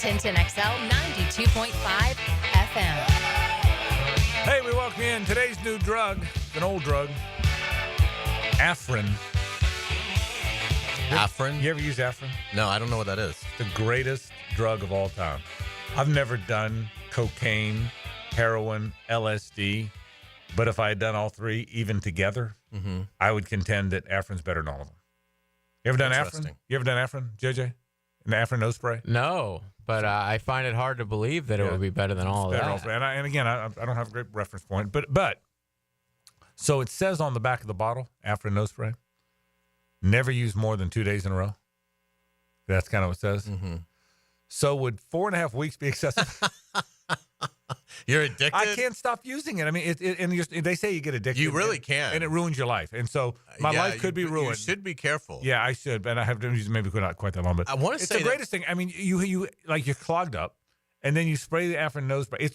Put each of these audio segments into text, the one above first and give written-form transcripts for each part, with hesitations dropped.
Tintin XL 92.5 FM. Hey, we welcome you in. Today's new drug, an old drug, afrin. Afrin? You ever use afrin? No, I don't know what that is. The greatest drug of all time. I've never done cocaine, heroin, LSD, but if I had done all three even together, I would contend that afrin's better than all of them. You ever done afrin? You ever done afrin, JJ? An afrin nose spray? No, but I find it hard to believe that it would be better than all of that. And again, I don't have a great reference point, but so it says on the back of the bottle, afrin nose spray, never use more than 2 days in a row. That's kind of what it says. Mm-hmm. So would 4.5 weeks be excessive? You're addicted? I can't stop using it. I mean, they say you get addicted. You really can. And it ruins your life. And so my life could be ruined. You should be careful. Yeah, I should. And I have to use maybe not quite that long. But I want to say it's the greatest thing. I mean, you like you're clogged up, and then you spray the afrin nose spray.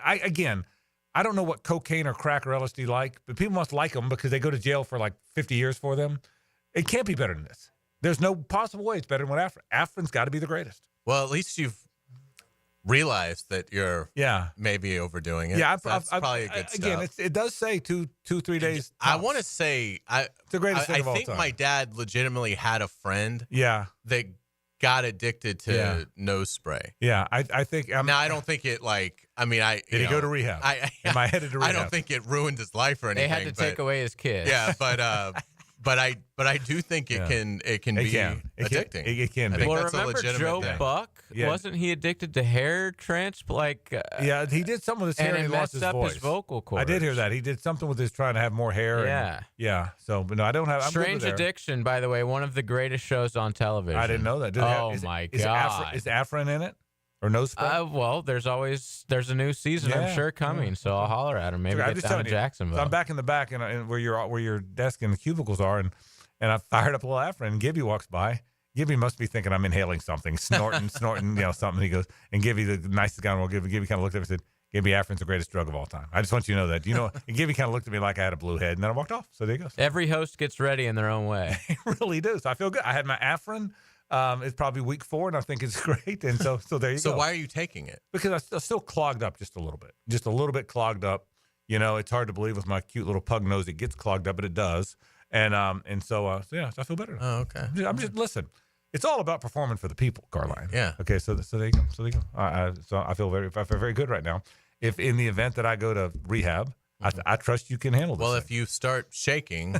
I don't know what cocaine or crack or LSD like, but people must like them because they go to jail for like 50 years for them. It can't be better than this. There's no possible way it's better than what afrin. Afrin's got to be the greatest. Well, at least you've realized that you're maybe overdoing it. Yeah, that's probably a good step. It does say 2-3 days. I want to say it's the greatest thing of all time. I think my dad legitimately had a friend that got addicted to nose spray. Yeah, I think. Now, I don't think it did he go to rehab? Am I headed to rehab? I don't think it ruined his life or anything. They had to take away his kid. Yeah, but I do think it can be addicting. It can be. I think Well, that's remember a legitimate Joe thing. Buck? Yeah. Wasn't he addicted to hair transplant? Yeah, he did something with his hair and and it he lost messed his up voice. his vocal cords. I did hear that. He did something with his trying to have more hair. Yeah. So, but no, I don't have. I'm Strange Addiction, by the way, one of the greatest shows on television. I didn't know that. My God. Is afrin in it? Or nose spray? Well, there's a new season, I'm sure, coming. So I'll holler at him. Maybe get down to Jacksonville. So I'm back in the back and where your desk and the cubicles are, and I fired up a little afrin, and Gibby walks by. Gibby must be thinking I'm inhaling something, snorting, something. He goes, and Gibby, the nicest guy in the world, Gibby kind of looked at me and said, Gibby, afrin's the greatest drug of all time. I just want you to know that. And Gibby kind of looked at me like I had a blue head, and then I walked off. So there you go. Every host gets ready in their own way. They really do. So I feel good. I had my afrin. It's probably week 4, and I think it's great. And so there you go. So why are you taking it? Because I'm still clogged up just a little bit. Just a little bit clogged up. It's hard to believe with my cute little pug nose it gets clogged up, but it does. And so I feel better. Oh, okay. Listen. It's all about performing for the people, Carlyon. Yeah. Okay. So there you go. So I feel very good right now. If in the event that I go to rehab, I trust you can handle this. Well, thing. if you start shaking,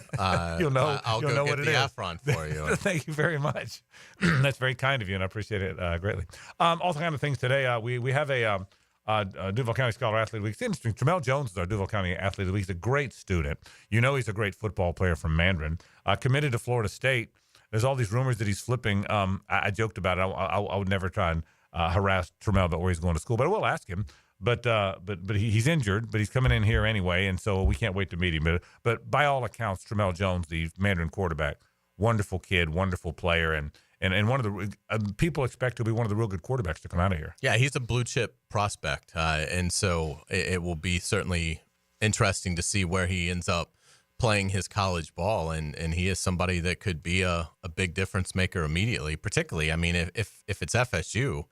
you'll know. I'll you'll go know get what the it is. afron for you. Thank you very much. That's very kind of you, and I appreciate it greatly. All kind of things today. We have a Duval County Scholar Athlete of the Week. It's interesting. Trell Jones is our Duval County Athlete of the Week. He's a great student. He's a great football player from Mandarin. Committed to Florida State. There's all these rumors that he's flipping. I joked about it. I would never try and harass Trell about where he's going to school, but I will ask him. But he's injured, but he's coming in here anyway, and so we can't wait to meet him. But by all accounts, Trell Jones, the Mandarin quarterback, wonderful kid, wonderful player, and one of the people expect to be one of the real good quarterbacks to come out of here. Yeah, he's a blue chip prospect, and so it will be certainly interesting to see where he ends up playing his college ball, and he is somebody that could be a big difference maker immediately. Particularly, I mean, if it's FSU,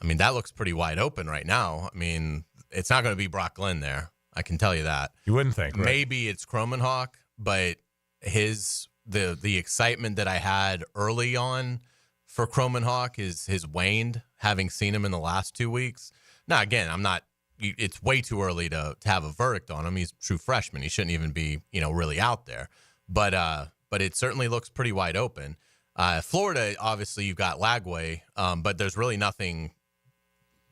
I mean that looks pretty wide open right now. I mean, it's not going to be Brock Glenn there. I can tell you that. You wouldn't think, right? Maybe it's Cromenhawk, but the excitement that I had early on for Cromenhawk is waned, having seen him in the last 2 weeks. Now, again, it's way too early to have a verdict on him. He's a true freshman. He shouldn't even be, really out there. But it certainly looks pretty wide open. Florida, obviously, you've got Lagway, but there's really nothing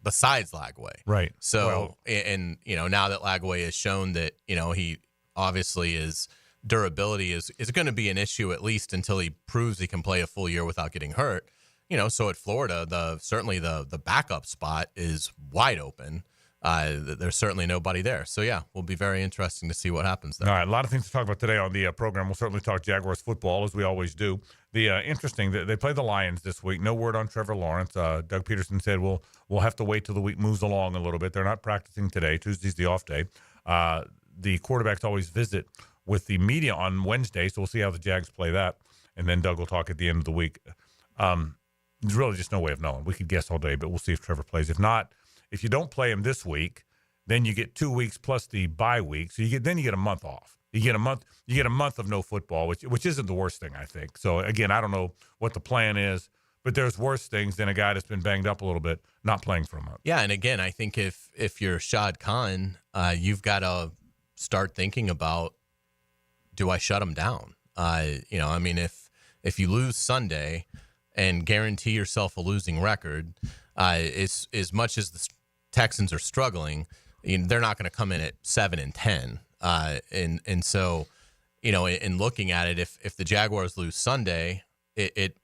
besides Lagway. Right. So, now that Lagway has shown that, he obviously is durability is going to be an issue at least until he proves he can play a full year without getting hurt. So at Florida, certainly the backup spot is wide open. There's certainly nobody there. So, yeah, will be very interesting to see what happens there. All right, a lot of things to talk about today on the program. We'll certainly talk Jaguars football, as we always do. Interesting, they play the Lions this week. No word on Trevor Lawrence. Doug Peterson said we'll have to wait till the week moves along a little bit. They're not practicing today. Tuesday's the off day. The quarterbacks always visit with the media on Wednesday, so we'll see how the Jags play that. And then Doug will talk at the end of the week. There's really just no way of knowing. We could guess all day, but we'll see if Trevor plays. If not, if you don't play him this week, then you get 2 weeks plus the bye week. So you get a month off. You get a month of no football, which isn't the worst thing, I think. So again, I don't know what the plan is, but there's worse things than a guy that's been banged up a little bit not playing for a month. Yeah, and again, I think if you're Shad Khan, you've got to start thinking about, do I shut him down? If you lose Sunday and guarantee yourself a losing record, as much as the Texans are struggling, they're not going to come in at 7-10. And so, in looking at it, if the Jaguars lose Sunday, it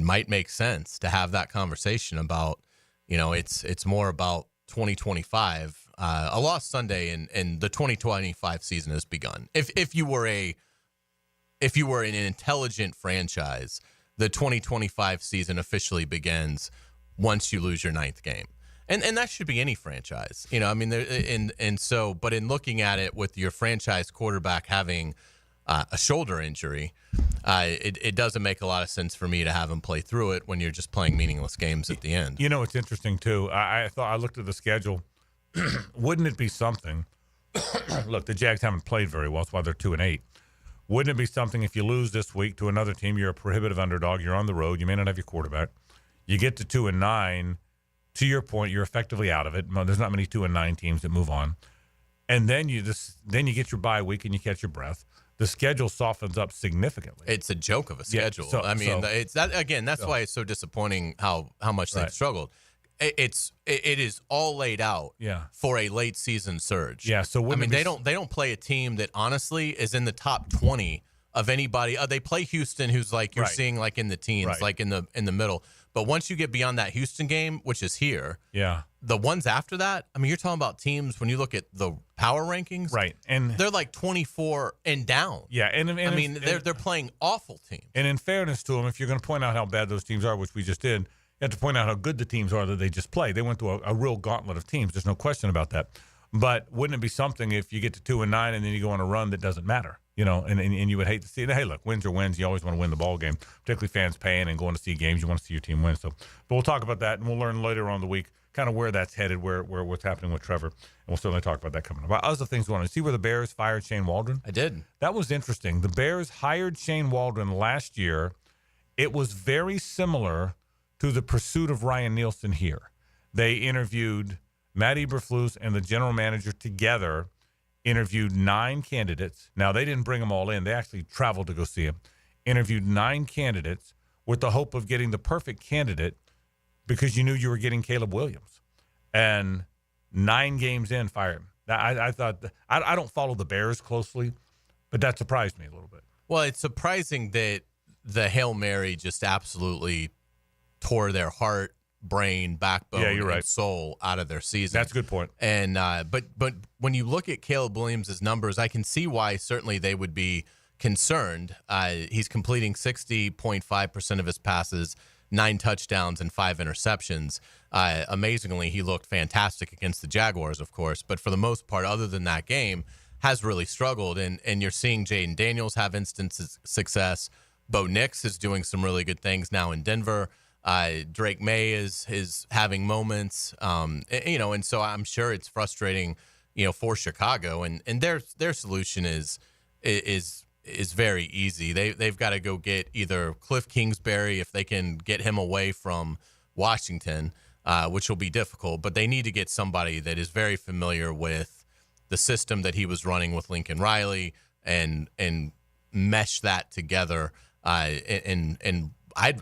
might make sense to have that conversation about, it's more about 2025. A lost Sunday and the 2025 season has begun. If you were an intelligent franchise, the 2025 season officially begins once you lose your 9th game. And that should be any franchise, but in looking at it with your franchise quarterback having a shoulder injury, it doesn't make a lot of sense for me to have him play through it when you're just playing meaningless games at the end. It's interesting too. I looked at the schedule. Wouldn't it be something? Look, the Jags haven't played very well. That's why they're 2-8. Wouldn't it be something if you lose this week to another team? You're a prohibitive underdog. You're on the road. You may not have your quarterback. You get to 2-9. To your point, you're effectively out of it. There's not many 2-9 teams that move on, and then you get your bye week and you catch your breath. The schedule softens up significantly. It's a joke of a schedule. It's that again. That's why it's so disappointing how much they've struggled. It is all laid out for a late season surge. Yeah. So they don't play a team that honestly is in the top 20 of anybody. They play Houston, who's like you're seeing like in the teens, like in the middle. But once you get beyond that Houston game, which is here, the ones after that, you're talking about teams when you look at the power rankings, and they're like 24 and down. Yeah, and they're playing awful teams. And in fairness to them, if you're going to point out how bad those teams are, which we just did, you have to point out how good the teams are that they just play. They went through a real gauntlet of teams. There's no question about that. But wouldn't it be something if you get to 2-9 and then you go on a run that doesn't matter? And you would hate to see it. Hey, look, wins are wins. You always want to win the ball game, particularly fans paying and going to see games. You want to see your team win. So, but we'll talk about that, and we'll learn later on in the week kind of where that's headed, where what's happening with Trevor, and we'll certainly talk about that coming up. Other things going on. See where the Bears fired Shane Waldron? I did. That was interesting. The Bears hired Shane Waldron last year. It was very similar to the pursuit of Ryan Nielsen here. They interviewed Matt Eberflus and the general manager together. Interviewed 9 candidates. Now, they didn't bring them all in. They actually traveled to go see him. Interviewed 9 candidates with the hope of getting the perfect candidate because you knew you were getting Caleb Williams. And 9 games in, fired him. I thought – I don't follow the Bears closely, but that surprised me a little bit. Well, it's surprising that the Hail Mary just absolutely tore their heart, brain, backbone, and soul out of their season. That's a good point. And but when you look at Caleb Williams' numbers, I can see why certainly they would be concerned. He's completing 60.5% of his passes, 9 touchdowns and 5 interceptions. Amazingly, he looked fantastic against the Jaguars, of course, but for the most part, other than that game, has really struggled. And you're seeing Jaden Daniels have instances of success. Bo Nix is doing some really good things now in Denver. Drake May is having moments, and so I'm sure it's frustrating, for Chicago. And their solution is very easy. They've got to go get either Cliff Kingsbury if they can get him away from Washington, which will be difficult. But they need to get somebody that is very familiar with the system that he was running with Lincoln Riley and mesh that together. And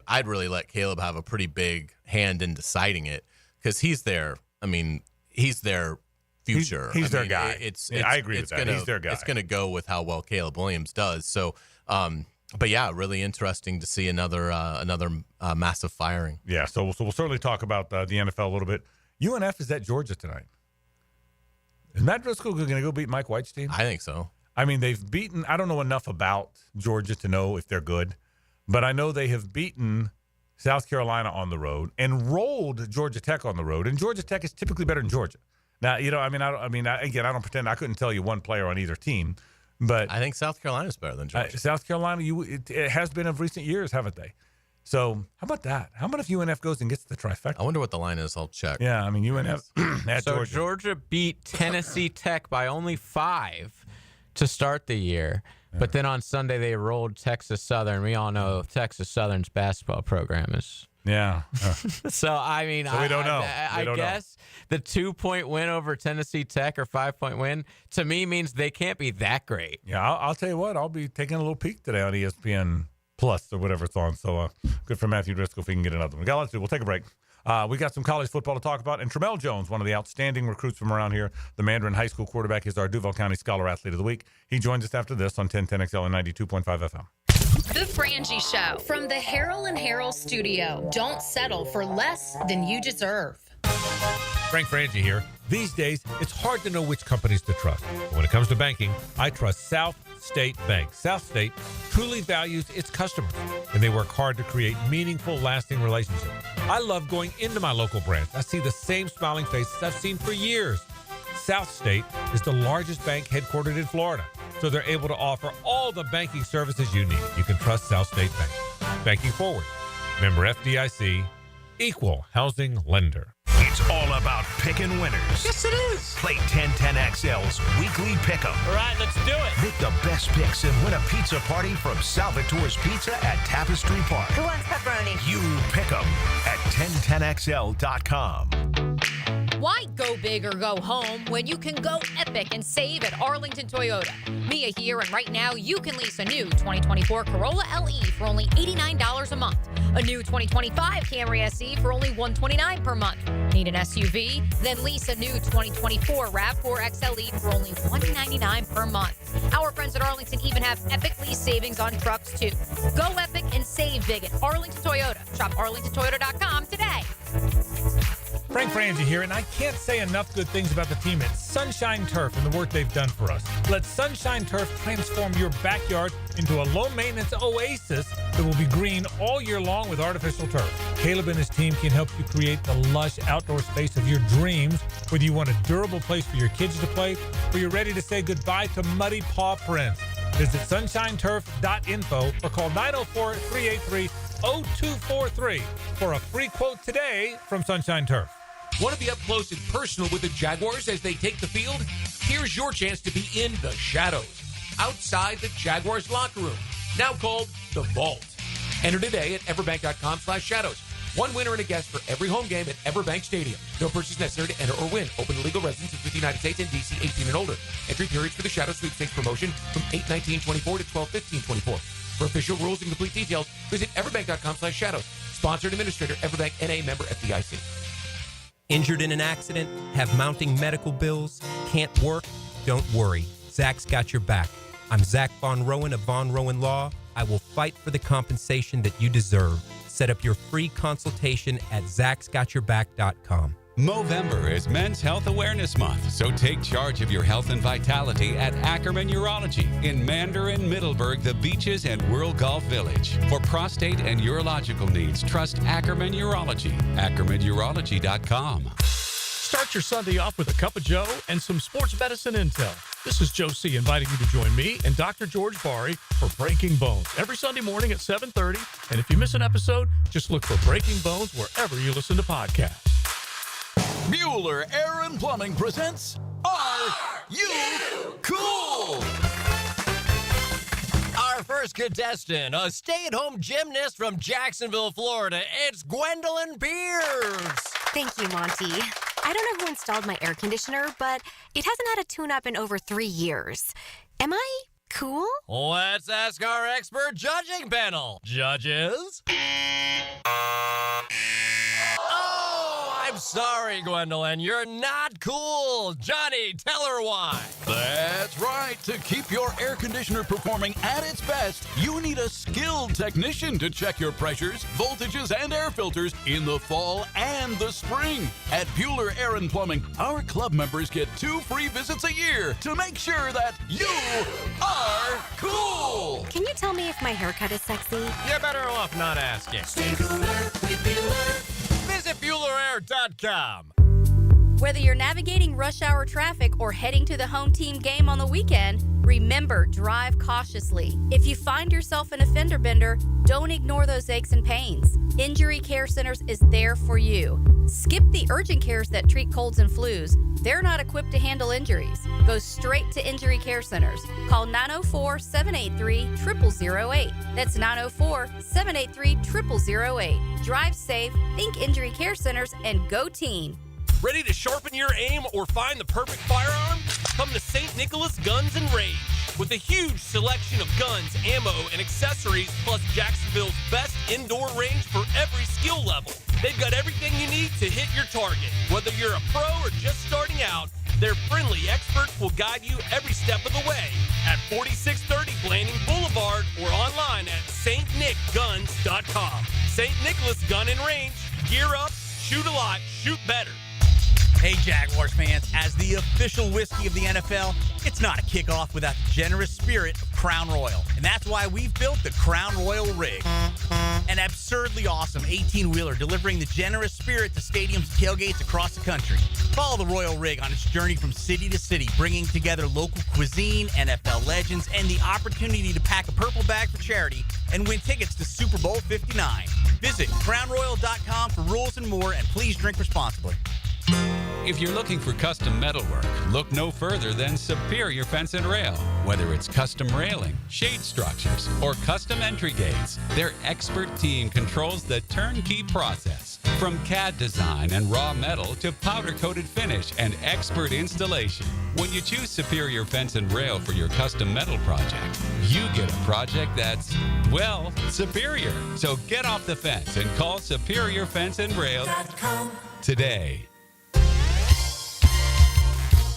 I'd really let Caleb have a pretty big hand in deciding it because he's their future. He's their guy. I agree with that. He's their guy. It's going to go with how well Caleb Williams does. So, but yeah, really interesting to see another massive firing. Yeah. So we'll certainly talk about the NFL a little bit. UNF is at Georgia tonight. Is Matt Driscoll going to go beat Mike White's team? I think so. They've beaten. I don't know enough about Georgia to know if they're good. But I know they have beaten South Carolina on the road and rolled Georgia Tech on the road. And Georgia Tech is typically better than Georgia. Now, I don't pretend I couldn't tell you one player on either team. But I think South Carolina is better than Georgia. South Carolina, it has been of recent years, haven't they? So how about that? How about if UNF goes and gets the trifecta? I wonder what the line is. I'll check. Yeah, I mean, UNF at So Georgia. Georgia beat Tennessee Tech by only 5 to start the year. But then on Sunday, they rolled Texas Southern. We all know Texas Southern's basketball program is. Yeah. So, I mean, So we don't know. I guess the 2-point win over Tennessee Tech or 5-point win to me means they can't be that great. Yeah, I'll tell you what. I'll be taking a little peek today on ESPN Plus or whatever it's on. So good for Matthew Driscoll if he can get another one. We got lots to do. We'll take a break. We got some college football to talk about. And Trell Jones, one of the outstanding recruits from around here, the Mandarin High School quarterback, is our Duval County Scholar Athlete of the Week. He joins us after this on 1010XL and 92.5 FM. The Frangie Show from the Harrell and Harrell studio. Don't settle for less than you deserve. Frank Frangie here. These days, it's hard to know which companies to trust. But when it comes to banking, I trust South State Bank. South State truly values its customers, and they work hard to create meaningful, lasting relationships. I love going into my local branch. I see the same smiling faces I've seen for years. South State is the largest bank headquartered in Florida, so they're able to offer all the banking services you need. You can trust South State Bank. Banking forward. Member FDIC, equal housing lender. It's all about picking winners. Yes, it is. Play 1010XL's weekly pick'em. All right, let's do it. Make the best picks and win a pizza party from Salvatore's Pizza at Tapestry Park. Who wants pepperoni? You pick 'em at 1010XL.com. Why go big or go home when you can go epic and save at Arlington Toyota? Mia here, and right now you can lease a new 2024 Corolla LE for only $89 a month. A new 2025 Camry SE for only $129 per month. Need an SUV? Then lease a new 2024 RAV4 XLE for only $199 per month. Our friends at Arlington even have epic lease savings on trucks too. Go epic and save big at Arlington Toyota. Shop arlingtontoyota.com today. Frank Frangie here, and I can't say enough good things about the team at Sunshine Turf and the work they've done for us. Let Sunshine Turf transform your backyard into a low-maintenance oasis that will be green all year long with artificial turf. Caleb and his team can help you create the lush outdoor space of your dreams, whether you want a durable place for your kids to play or you're ready to say goodbye to muddy paw prints. Visit sunshineturf.info or call 904-383-0243 for a free quote today from Sunshine Turf. Want to be up close and personal with the Jaguars as they take the field? Here's your chance to be in the shadows, outside the Jaguars locker room, now called The Vault. Enter today at everbank.com/shadows. One winner and a guest for every home game at Everbank Stadium. No purchase necessary to enter or win. Open to legal residents of the United States and D.C. 18 and older. Entry periods for the Shadow Sweepstakes promotion from 8/19/24 to 12/15/24. For official rules and complete details, visit everbank.com/shadows. Sponsored administrator, Everbank N.A. member FDIC. Injured in an accident? Have mounting medical bills? Can't work? Don't worry. Zach's got your back. I'm Zach Von Rowan of Von Rowan Law. I will fight for the compensation that you deserve. Set up your free consultation at zachsgotyourback.com. Movember is Men's Health Awareness Month, so take charge of your health and vitality at Ackerman Urology in Mandarin, Middleburg, the Beaches, and World Golf Village. For prostate and urological needs, trust Ackerman Urology. AckermanUrology.com. Start your Sunday off with a cup of Joe and some sports medicine intel. This is Joe C. inviting you to join me and Dr. George Bari for Breaking Bones every Sunday morning at 7:30. And if you miss an episode, just look for Breaking Bones wherever you listen to podcasts. Mueller Air and Plumbing presents Are You Cool? Our first contestant, a stay-at-home gymnast from Jacksonville, Florida. It's Gwendolyn Pierce. Thank you, Monty. I don't know who installed my air conditioner, but it hasn't had a tune-up in over 3 years. Am I cool? Let's ask our expert judging panel. Judges? I'm sorry, Gwendolyn. You're not cool. Johnny, tell her why. That's right. To keep your air conditioner performing at its best, you need a skilled technician to check your pressures, voltages, and air filters in the fall and the spring. At Bueller Air and Plumbing, our club members get 2 free visits a year to make sure that you are cool. Can you tell me if my haircut is sexy? You're better off not asking. Stay cooler with Bueller. Visit BuellerAir.com. Whether you're navigating rush hour traffic or heading to the home team game on the weekend, Remember, drive cautiously. If you find yourself in a fender bender, don't ignore those aches and pains. Injury Care Centers is there for you. Skip the urgent cares that treat colds and flus. They're not equipped to handle injuries. Go straight to Injury Care Centers. Call 904-783-0008. That's 904-783-0008. Drive safe, think Injury Care Centers, and go team. Ready to sharpen your aim or find the perfect firearm? Come to St. Nicholas Guns and Rage. With a huge selection of guns, ammo, and accessories, plus Jacksonville's best indoor range for every skill level. They've got everything you need to hit your target. Whether you're a pro or just starting out, their friendly experts will guide you every step of the way at 4630 Blanding Boulevard or online at stnickguns.com. St. Nicholas Gun and Range. Gear up, shoot a lot, shoot better. Hey, Jaguars fans, as the official whiskey of the NFL, it's not a kickoff without the generous spirit of Crown Royal. And that's why we've built the Crown Royal Rig. An absurdly awesome 18-wheeler delivering the generous spirit to stadiums and tailgates across the country. Follow the Royal Rig on its journey from city to city, bringing together local cuisine, NFL legends, and the opportunity to pack a purple bag for charity and win tickets to Super Bowl 59. Visit crownroyal.com for rules and more, and please drink responsibly. If you're looking for custom metalwork, look no further than Superior Fence and Rail. Whether it's custom railing, shade structures, or custom entry gates, their expert team controls the turnkey process. From CAD design and raw metal to powder-coated finish and expert installation. When you choose Superior Fence and Rail for your custom metal project, you get a project that's, well, superior. So get off the fence and call Superior Fence and Rail today.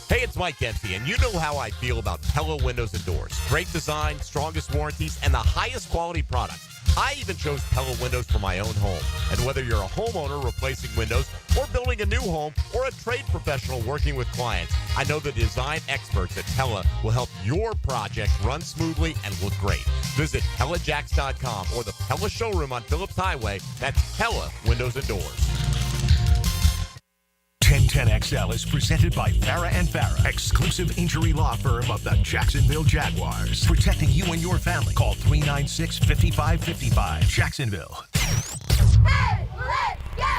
Hey, it's Mike Dempsey, and you know how I feel about Pella Windows and Doors. Great design, strongest warranties, and the highest quality products. I even chose Pella Windows for my own home. And whether you're a homeowner replacing windows or building a new home or a trade professional working with clients, I know the design experts at Pella will help your project run smoothly and look great. Visit PellaJacks.com or the Pella showroom on Phillips Highway. That's Pella Windows and Doors. 1010XL is presented by Farah and Farah, exclusive injury law firm of the Jacksonville Jaguars. Protecting you and your family. Call 396-5555. Jacksonville.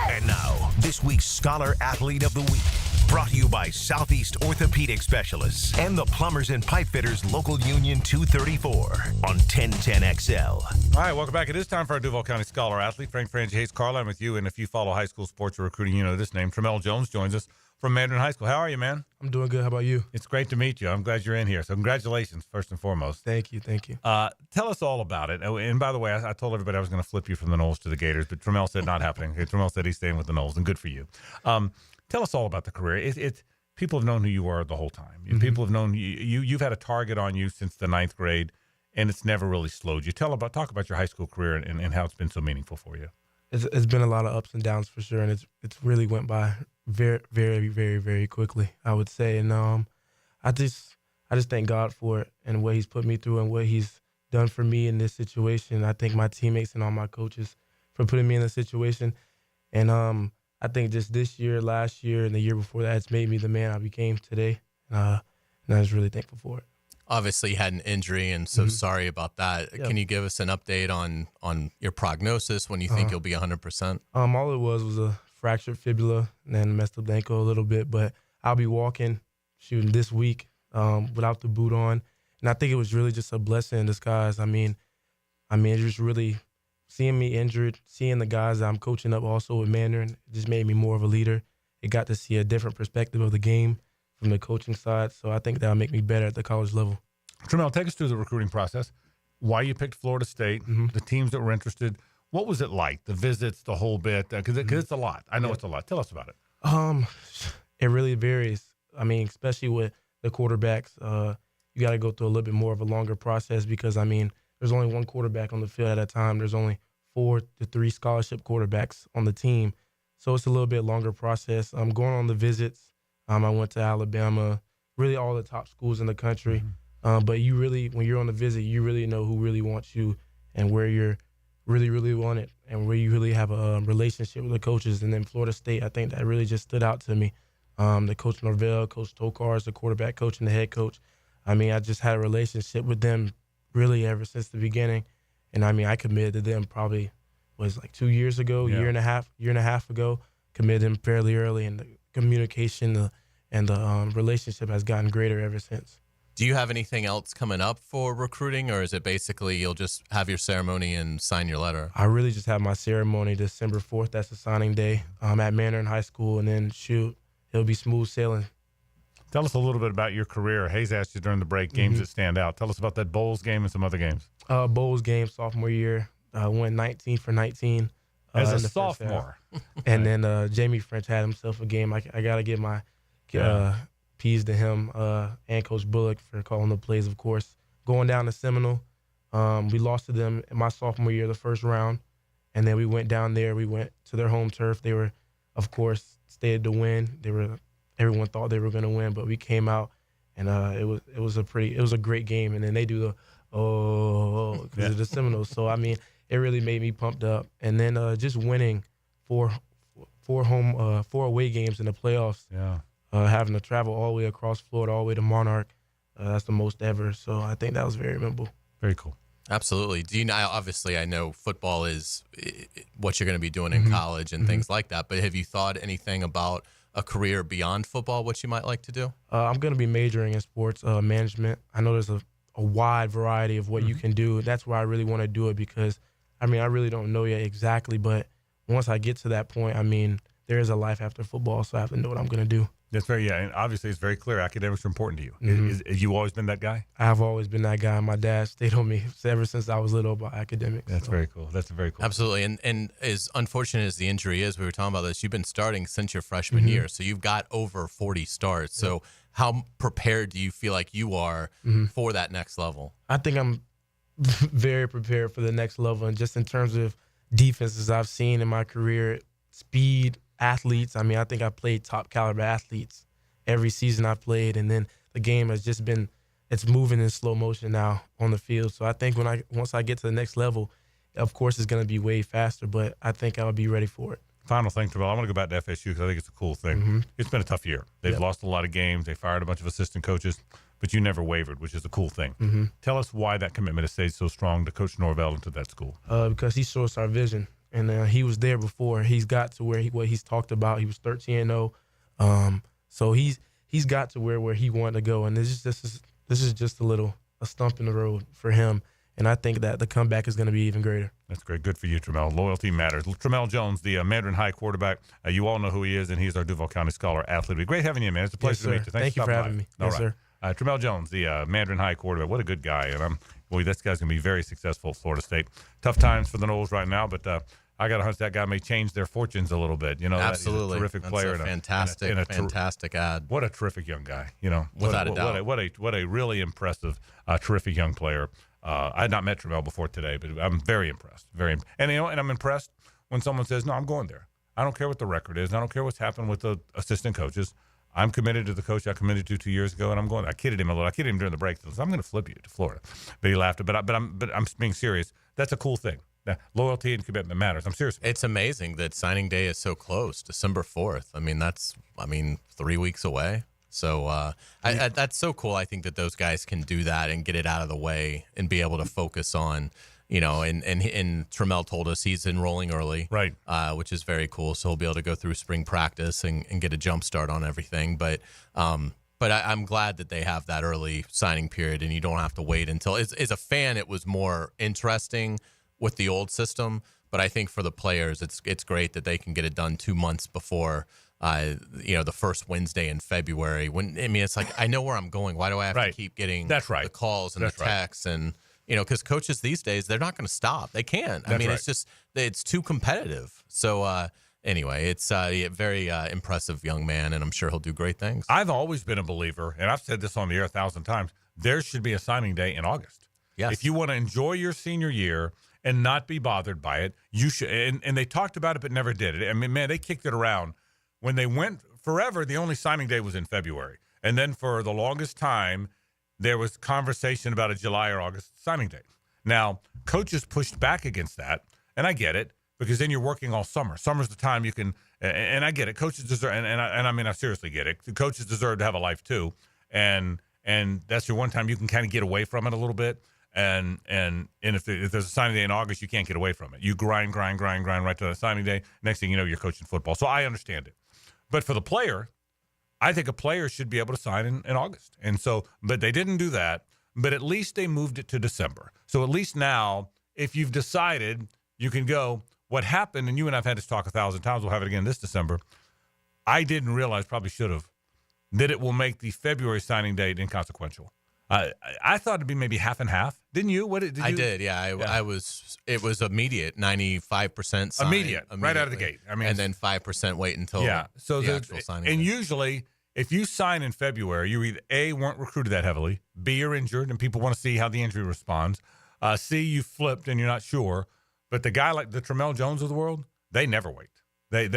And now, this week's Scholar Athlete of the Week. Brought to you by Southeast Orthopedic Specialists and the Plumbers and Pipe Fitters Local Union 234 on 1010XL. All right, welcome back. It is time for our Duval County Scholar Athlete, Frank Frangie, Hays Carlyon with you. And if you follow high school sports or recruiting, you know this name. Trell Jones joins us from Mandarin High School. How are you, man? I'm doing good. How about you? It's great to meet you. I'm glad you're in here. So congratulations, first and foremost. Thank you. Thank you. Tell us all about it. And by the way, I told everybody I was going to flip you from the Knowles to the Gators, but Trell said not happening. Trell said he's staying with the Knowles, and good for you. Tell us all about the career. It's people have known who you were the whole time. Mm-hmm. People have known you've had a target on you since the 9th grade, and it's never really slowed you. Talk about your high school career and how it's been so meaningful for you. It's been a lot of ups and downs for sure, and it's really went by very, very, very, very quickly, I would say. And I just thank God for it and what He's put me through and what He's done for me in this situation. I thank my teammates and all my coaches for putting me in this situation. And I think just this year, last year, and the year before that, it's made me the man I became today. And I was really thankful for it. Obviously, you had an injury, and so sorry about that. Yep. Can you give us an update on your prognosis, when you think you'll be 100%? All it was a fractured fibula and then messed up the ankle a little bit. But I'll be shooting this week without the boot on. And I think it was really just a blessing in disguise. I mean, it just really – seeing me injured, seeing the guys that I'm coaching up also with Mandarin, it just made me more of a leader. It got to see a different perspective of the game from the coaching side, so I think that'll make me better at the college level. Trell, take us through the recruiting process, why you picked Florida State, the teams that were interested. What was it like, the visits, the whole bit? Because it's a lot. I know it's a lot. Tell us about it. It really varies. I mean, especially with the quarterbacks, you got to go through a little bit more of a longer process because, I mean, there's only one quarterback on the field at a time. There's only 4 to 3 scholarship quarterbacks on the team. So it's a little bit longer process. Going on the visits, I went to Alabama, really all the top schools in the country. But you really, when you're on the visit, you really know who really wants you and where you're really, really wanted and where you really have a relationship with the coaches. And then Florida State, I think that really just stood out to me. The Coach Norvell, Coach Tokars, the quarterback coach and the head coach. I mean, I just had a relationship with them really ever since the beginning. And I mean, I committed to them probably was like 2 years ago, year and a half ago. Committed them fairly early, and the communication and the relationship has gotten greater ever since. Do you have anything else coming up for recruiting, or is it basically you'll just have your ceremony and sign your letter? I really just have my ceremony December 4th. That's the signing day at Mandarin High School, and then it'll be smooth sailing. Tell us a little bit about your career. Hayes asked you during the break, games that stand out. Tell us about that Bowls game and some other games. Bowls game, sophomore year, went 19 for 19. As a in the sophomore. And then Jamie French had himself a game. I got to give my peas to him and Coach Bullock for calling the plays, of course. Going down to Seminole, we lost to them in my sophomore year, the first round. And then we went down there. We went to their home turf. They were, of course, stayed to win. Everyone thought they were going to win, but we came out, and it was a great game. And then they do the because of the Seminoles. So I mean, it really made me pumped up. And then just winning four away games in the playoffs. Yeah. Having to travel all the way across Florida, all the way to Monarch, that's the most ever. So I think that was very memorable. Very cool. Absolutely. Do you know? Obviously, I know football is what you're going to be doing in college and things like that. But have you thought anything about a career beyond football? What you might like to do? I'm going to be majoring in sports management. I know there's a wide variety of what you can do. That's where I really want to do it because, I mean, I really don't know yet exactly. But once I get to that point, I mean, there is a life after football, so I have to know what I'm going to do. That's and obviously it's very clear academics are important to you. Have you always been that guy? I've always been that guy. My dad stayed on me ever since I was little about academics. That's very cool. That's very cool. Absolutely. And as unfortunate as the injury is, we were talking about this, you've been starting since your freshman year. So you've got over 40 starts. So how prepared do you feel like you are for that next level? I think I'm very prepared for the next level. And just in terms of defenses I've seen in my career, speed, athletes. I mean, I think I played top caliber athletes every season I played, and then the game has just been, it's moving in slow motion now on the field. So I think once I get to the next level, of course it's going to be way faster, but I think I'll be ready for it. Final thing, Terrell, I want to go back to FSU because I think it's a cool thing. It's been a tough year. They've lost a lot of games. They fired a bunch of assistant coaches, but you never wavered, which is a cool thing. Tell us why that commitment has stayed so strong to Coach Norvell and to that school. Because he showed us our vision. And he was there before. He's got to where what he's talked about. He was 13-0, so he's got to where he wanted to go. And this is just a stump in the road for him. And I think that the comeback is going to be even greater. That's great. Good for you, Trell. Loyalty matters. Trell Jones, the Mandarin High quarterback. You all know who he is, and he's our Duval County Scholar Athlete. Great having you, man. It's a pleasure to meet you. Thank you for having me. All yes, right. sir. Trell Jones, the Mandarin High quarterback. What a good guy. And this guy's going to be very successful at Florida State. Tough times for the Noles right now, but I got a hunch that guy may change their fortunes a little bit. You know, absolutely. He's a terrific player. That's a fantastic ad. What a terrific young guy. You know, without a doubt. What a really impressive, terrific young player. I had not met Trell before today, but I'm very impressed. And I'm impressed when someone says, "No, I'm going there. I don't care what the record is. I don't care what's happened with the assistant coaches. I'm committed to the coach I committed to 2 years ago, and I'm going." I kidded him a little. I kidded him during the break. I said, "I'm going to flip you to Florida," but he laughed. But I'm being serious. That's a cool thing. Loyalty and commitment matters. I'm serious. It's amazing that signing day is so close, December 4th. I mean, that's 3 weeks away. So that's so cool. I think that those guys can do that and get it out of the way and be able to focus on, and Trell told us he's enrolling early, right? Which is very cool. So he'll be able to go through spring practice and get a jump start on everything. But I'm glad that they have that early signing period and you don't have to wait until. As a fan, it was more interesting with the old system, but I think for the players, it's great that they can get it done 2 months before, the first Wednesday in February. It's like I know where I'm going. Why do I have to keep getting the calls and the texts and because coaches these days they're not going to stop. They can't. It's just it's too competitive. So anyway, it's a very impressive young man, and I'm sure he'll do great things. I've always been a believer, and I've said this on the air 1,000 times. There should be a signing day in August. Yes. If you want to enjoy your senior year and not be bothered by it, you should. And they talked about it but never did it. I mean, man, they kicked it around. When they went forever, the only signing day was in February. And then for the longest time, there was conversation about a July or August signing day. Now, coaches pushed back against that, and I get it, because then you're working all summer. Summer's the time you can, and I get it. Coaches deserve, and I seriously get it. The coaches deserve to have a life too. And and that's your one time you can kind of get away from it a little bit. And if there's a signing day in August, you can't get away from it. You grind right to the signing day. Next thing you know, you're coaching football. So I understand it. But for the player, I think a player should be able to sign in August. And so, but they didn't do that. But at least they moved it to December. So at least now, if you've decided, you can go. What happened, and you and I have had this talk 1,000 times, we'll have it again this December. I didn't realize, probably should have, that it will make the February signing date inconsequential. I thought it'd be maybe half and half. Didn't you? What did you? I did. Yeah, I was. It was immediate, 95% sign, immediate, right out of the gate. I mean, and then 5% wait until So the actual signing. And day. usually, if you sign in February, you either A, weren't recruited that heavily, B, you're injured and people want to see how the injury responds, C, you flipped and you're not sure. But the guy like the Trell Jones of the world, they never wait. I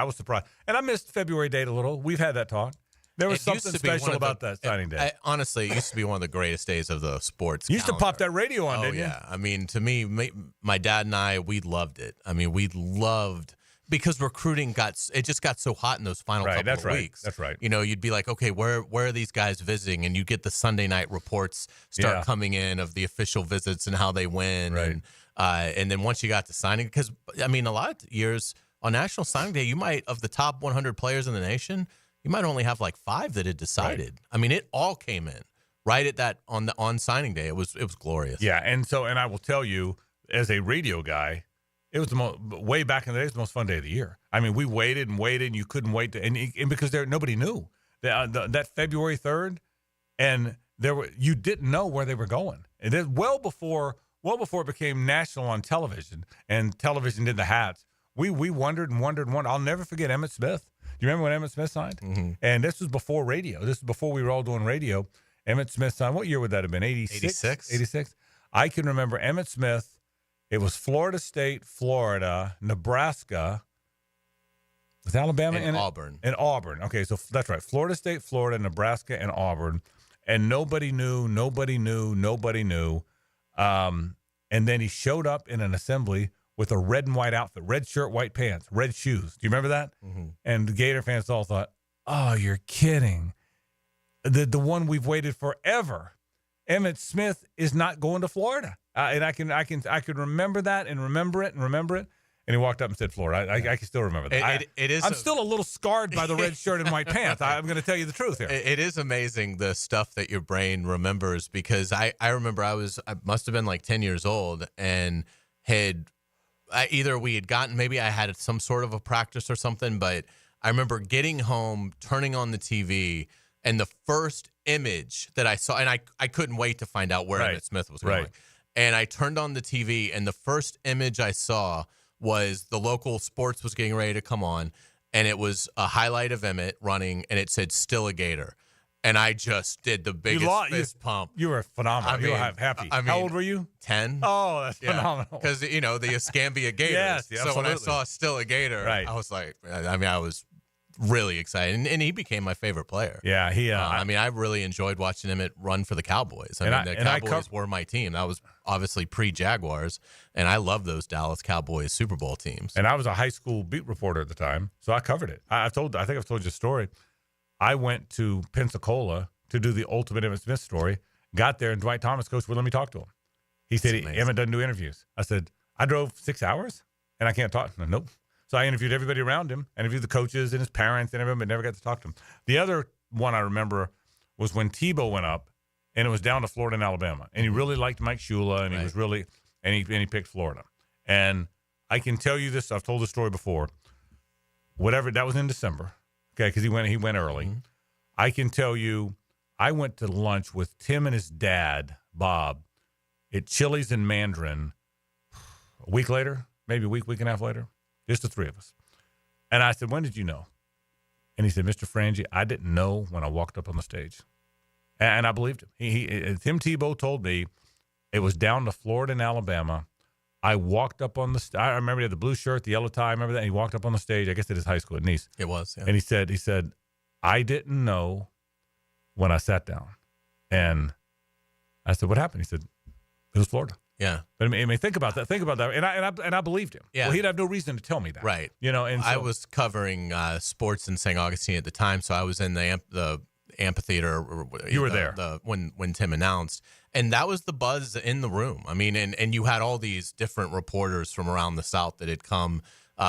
was surprised. And I missed February date a little. We've had that talk. There was something special about that signing day. Honestly, it used to be one of the greatest days of the sports. You used to pop that radio on, didn't you? Yeah. I mean, to me, my dad and I, we loved it. I mean, we loved because recruiting just got so hot in those final couple of weeks. That's right. You know, you'd be like, okay, where are these guys visiting? And you get the Sunday night reports start coming in of the official visits and how they win. Right. And then once you got to signing, because I mean, a lot of years on National Signing Day, you might, of the top 100 players in the nation, you might only have like 5 that had decided. Right. I mean, it all came in right at that on signing day. It was glorious. Yeah, and I will tell you, as a radio guy, it was way back in the day. It was the most fun day of the year. I mean, we waited, and you couldn't wait and because nobody knew that February 3rd, and you didn't know where they were going. And then well before it became national on television, and television did the hats. We wondered. I'll never forget Emmitt Smith. Do you remember when Emmitt Smith signed? Mm-hmm. And this was before radio. This was before we were all doing radio. Emmitt Smith signed. What year would that have been? 86? 86. I can remember Emmitt Smith. It was Florida State, Florida, Nebraska. Was Alabama in it? Auburn. And Auburn. Okay, so that's right. Florida State, Florida, Nebraska, and Auburn. And nobody knew. And then he showed up in an assembly with a red and white outfit, red shirt, white pants, red shoes. Do you remember that? Mm-hmm. And the Gator fans all thought, oh, you're kidding. The one we've waited forever. Emmitt Smith is not going to Florida. And I could remember that and remember it. And he walked up and said Florida. I can still remember that. I'm still a little scarred by the red shirt and white pants. I'm going to tell you the truth here. It is amazing the stuff that your brain remembers, because I remember I must have been like 10 years old and we had gotten, maybe I had some sort of a practice or something, but I remember getting home, turning on the TV, and the first image that I saw, and I couldn't wait to find out where Emmitt Smith was going. Right. And I turned on the TV, and the first image I saw was the local sports was getting ready to come on, and it was a highlight of Emmitt running, and it said "Still a Gator." And I just did the biggest fist pump. You were phenomenal. You were happy. How old were you? 10. Oh, that's phenomenal. Because, the Escambia Gators. Yes, so absolutely. when I saw Still a Gator, I was like, I was really excited. And he became my favorite player. Yeah, I really enjoyed watching him run for the Cowboys. The Cowboys were my team. That was obviously pre-Jaguars, and I love those Dallas Cowboys Super Bowl teams. And I was a high school beat reporter at the time, so I covered it. I think I've told you a story. I went to Pensacola to do the ultimate Emmitt Smith story. Got there, and Dwight Thomas, coach, would let me talk to him. He said, Emmitt doesn't do interviews. I said, I drove 6 hours, and I can't talk. Nope. So I interviewed everybody around him. I interviewed the coaches and his parents and everyone, but never got to talk to him. The other one I remember was when Tebow went up, and it was down to Florida and Alabama. And he really liked Mike Shula, and he was really – and he picked Florida. And I can tell you this. I've told this story before. That was in December. Okay, because he went early. Mm-hmm. I can tell you, I went to lunch with Tim and his dad, Bob, at Chili's in Mandarin a week later, maybe a week and a half later, just the three of us. And I said, when did you know? And he said, Mr. Frangie, I didn't know when I walked up on the stage. And I believed him. Tim Tebow told me it was down to Florida and Alabama. I walked up on the stage. I remember he had the blue shirt, the yellow tie. I remember that. And he walked up on the stage, I guess at his high school at Nice. It was, yeah. And he said, I didn't know when I sat down. And I said, what happened? He said, it was Florida. Yeah. But I mean, think about that. And I believed him. Yeah. Well, he'd have no reason to tell me that. Right. And so, I was covering sports in St. Augustine at the time, so I was in the amphitheater. You were there when Tim announced, and that was the buzz in the room. I mean, and you had all these different reporters from around the South that had come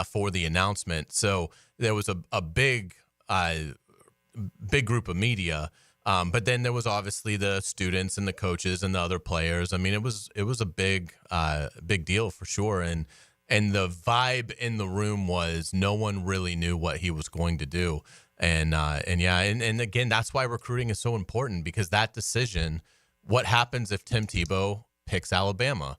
for the announcement. So there was a big group of media. But then there was obviously the students and the coaches and the other players. I mean, it was a big deal for sure. And the vibe in the room was no one really knew what he was going to do. And again, that's why recruiting is so important, because that decision, what happens if Tim Tebow picks Alabama?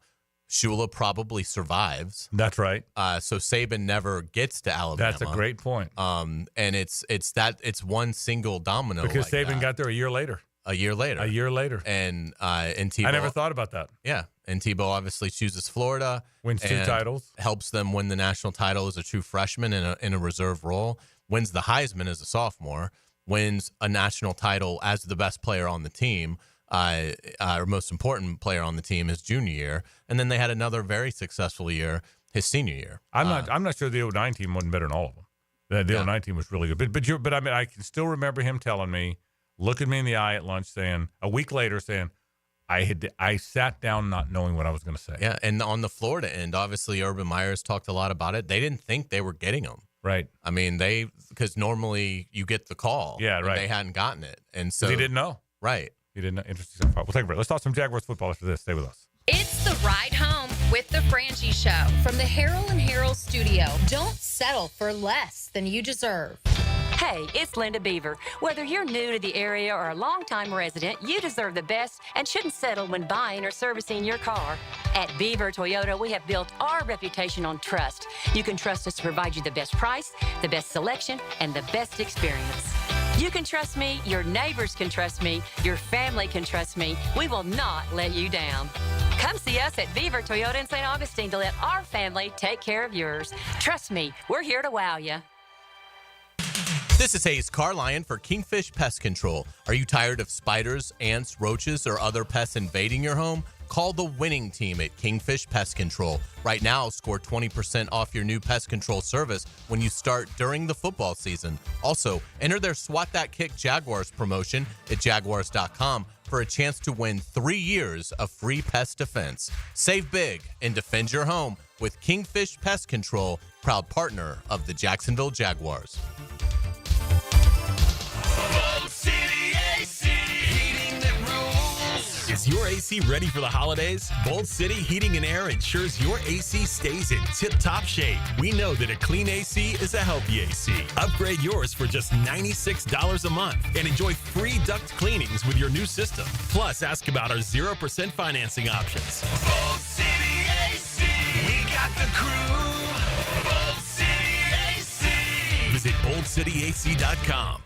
Shula probably survives. That's right. So Saban never gets to Alabama. That's a great point. And it's one single domino. Because like Saban got there a year later. A year later. And Tebow, I never thought about that. Yeah. And Tebow obviously chooses Florida. Wins 2 titles. Helps them win the national title as a true freshman in a reserve role. Wins the Heisman as a sophomore. Wins a national title as the best player on the team. Or most important player on the team his junior year, and then they had another very successful year his senior year. I'm not sure the 09 team wasn't better than all of them. The 09 team was really good, but I mean, I can still remember him telling me, looking me in the eye at lunch, saying a week later, saying I sat down not knowing what I was going to say. Yeah, and on the Florida end, obviously Urban Meyer's talked a lot about it. They didn't think they were getting him. Right. I mean, because normally you get the call. Yeah, right. They hadn't gotten it, and so he didn't know. Right. He didn't know. Interesting stuff. We'll take a break. Let's talk some Jaguars football after this. Stay with us. It's the ride home with the Frangie Show from the Harold and Harold studio. Don't settle for less than you deserve. Hey, it's Linda Beaver. Whether you're new to the area or a longtime resident, you deserve the best and shouldn't settle when buying or servicing your car. At Beaver Toyota, we have built our reputation on trust. You can trust us to provide you the best price, the best selection, and the best experience. You can trust me, your neighbors can trust me, your family can trust me. We will not let you down. Come see us at Beaver Toyota in St. Augustine to let our family take care of yours. Trust me, we're here to wow you. This is Hays Carlyon for Kingfish Pest Control. Are you tired of spiders, ants, roaches, or other pests invading your home? Call the winning team at Kingfish Pest Control. Right now, score 20% off your new pest control service when you start during the football season. Also, enter their SWAT That Kick Jaguars promotion at Jaguars.com for a chance to win 3 years of free pest defense. Save big and defend your home with Kingfish Pest Control, proud partner of the Jacksonville Jaguars. Is your AC ready for the holidays? Bold City Heating and Air ensures your AC stays in tip-top shape. We know that a clean AC is a healthy AC. Upgrade yours for just $96 a month and enjoy free duct cleanings with your new system. Plus, ask about our 0% financing options. Bold City AC. We got the crew. Bold City AC. Visit boldcityac.com.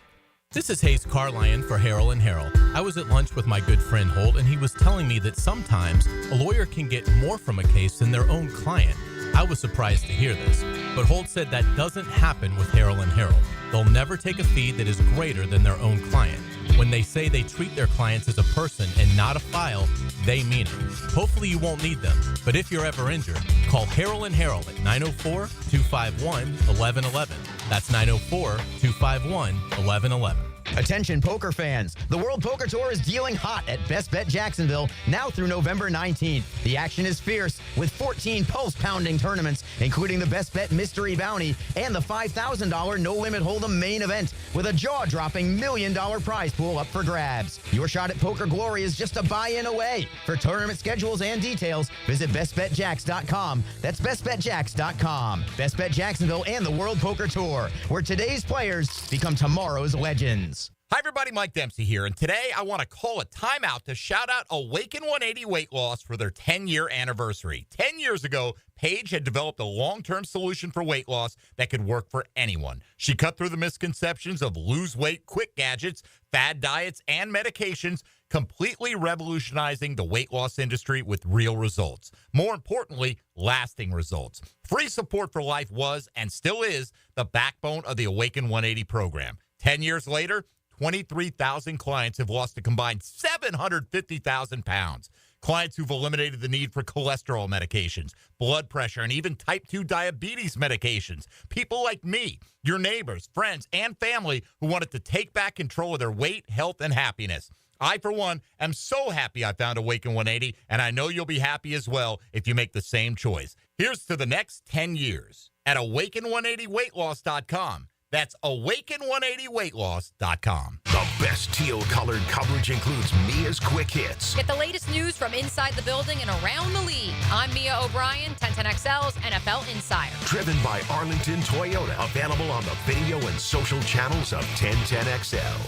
This is Hays Carlyon for Harold and Harold. I was at lunch with my good friend Holt, and he was telling me that sometimes a lawyer can get more from a case than their own client. I was surprised to hear this, but Holt said that doesn't happen with Harold and Harold. They'll never take a fee that is greater than their own client. When they say they treat their clients as a person and not a file, they mean it. Hopefully you won't need them, but if you're ever injured, call Harold and Harold at 904-251-1111. That's 904-251-1111. Attention poker fans, the World Poker Tour is dealing hot at Best Bet Jacksonville now through November 19th. The action is fierce with 14 pulse-pounding tournaments, including the Best Bet Mystery Bounty and the $5,000 No Limit Hold'em main event with a jaw-dropping $1 million prize pool up for grabs. Your shot at poker glory is just a buy-in away. For tournament schedules and details, visit bestbetjacks.com. That's bestbetjacks.com. Best Bet Jacksonville and the World Poker Tour, where today's players become tomorrow's legends. Hi, everybody. Mike Dempsey here, and today I want to call a timeout to shout out Awaken 180 Weight Loss for their 10-year anniversary. 10 years ago, Paige had developed a long-term solution for weight loss that could work for anyone. She cut through the misconceptions of lose weight, quick gadgets, fad diets, and medications, completely revolutionizing the weight loss industry with real results. More importantly, lasting results. Free support for life was and still is the backbone of the Awaken 180 program. 10 years later, 23,000 clients have lost a combined 750,000 pounds. Clients who've eliminated the need for cholesterol medications, blood pressure, and even type 2 diabetes medications. People like me, your neighbors, friends, and family who wanted to take back control of their weight, health, and happiness. I, for one, am so happy I found Awaken 180, and I know you'll be happy as well if you make the same choice. Here's to the next 10 years at Awaken180weightloss.com. That's Awaken180weightloss.com. The best teal-colored coverage includes Mia's Quick Hits. Get the latest news from inside the building and around the league. I'm Mia O'Brien, 1010XL's NFL Insider. Driven by Arlington Toyota. Available on the video and social channels of 1010XL.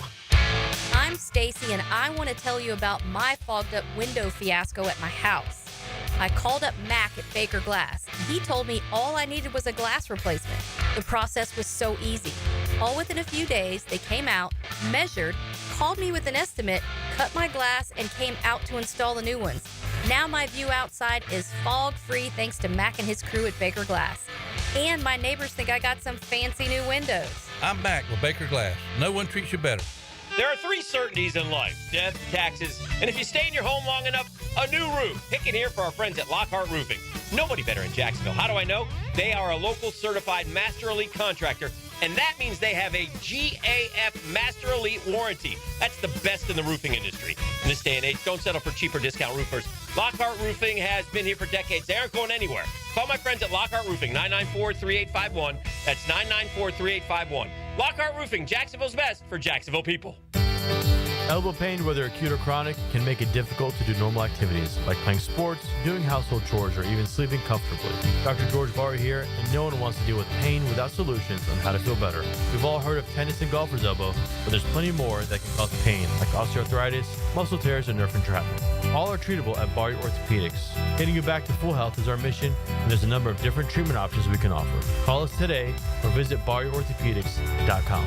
I'm Stacy, and I want to tell you about my fogged-up window fiasco at my house. I called up Mac at Baker Glass. He told me all I needed was a glass replacement. The process was so easy. All within a few days, they came out, measured, called me with an estimate, cut my glass, and came out to install the new ones. Now my view outside is fog-free thanks to Mac and his crew at Baker Glass. And my neighbors think I got some fancy new windows. I'm Mac with Baker Glass. No one treats you better. There are 3 certainties in life: death, taxes, and if you stay in your home long enough, a new roof. Pick it here for our friends at Lockhart Roofing. Nobody better in Jacksonville. How do I know? They are a local certified Master Elite contractor, and that means they have a GAF Master Elite warranty. That's the best in the roofing industry. In this day and age, don't settle for cheaper discount roofers. Lockhart Roofing has been here for decades. They aren't going anywhere. Call my friends at Lockhart Roofing, 994-3851. That's 994-3851. Lockhart Roofing, Jacksonville's best for Jacksonville people. Elbow pain, whether acute or chronic, can make it difficult to do normal activities like playing sports, doing household chores, or even sleeping comfortably. Dr. George Barry here, and no one wants to deal with pain without solutions on how to feel better. We've all heard of tennis and golfer's elbow, but there's plenty more that can cause pain, like osteoarthritis, muscle tears, and nerve entrapment. All are treatable at Barry Orthopedics. Getting you back to full health is our mission, and there's a number of different treatment options we can offer. Call us today or visit BarryOrthopedics.com.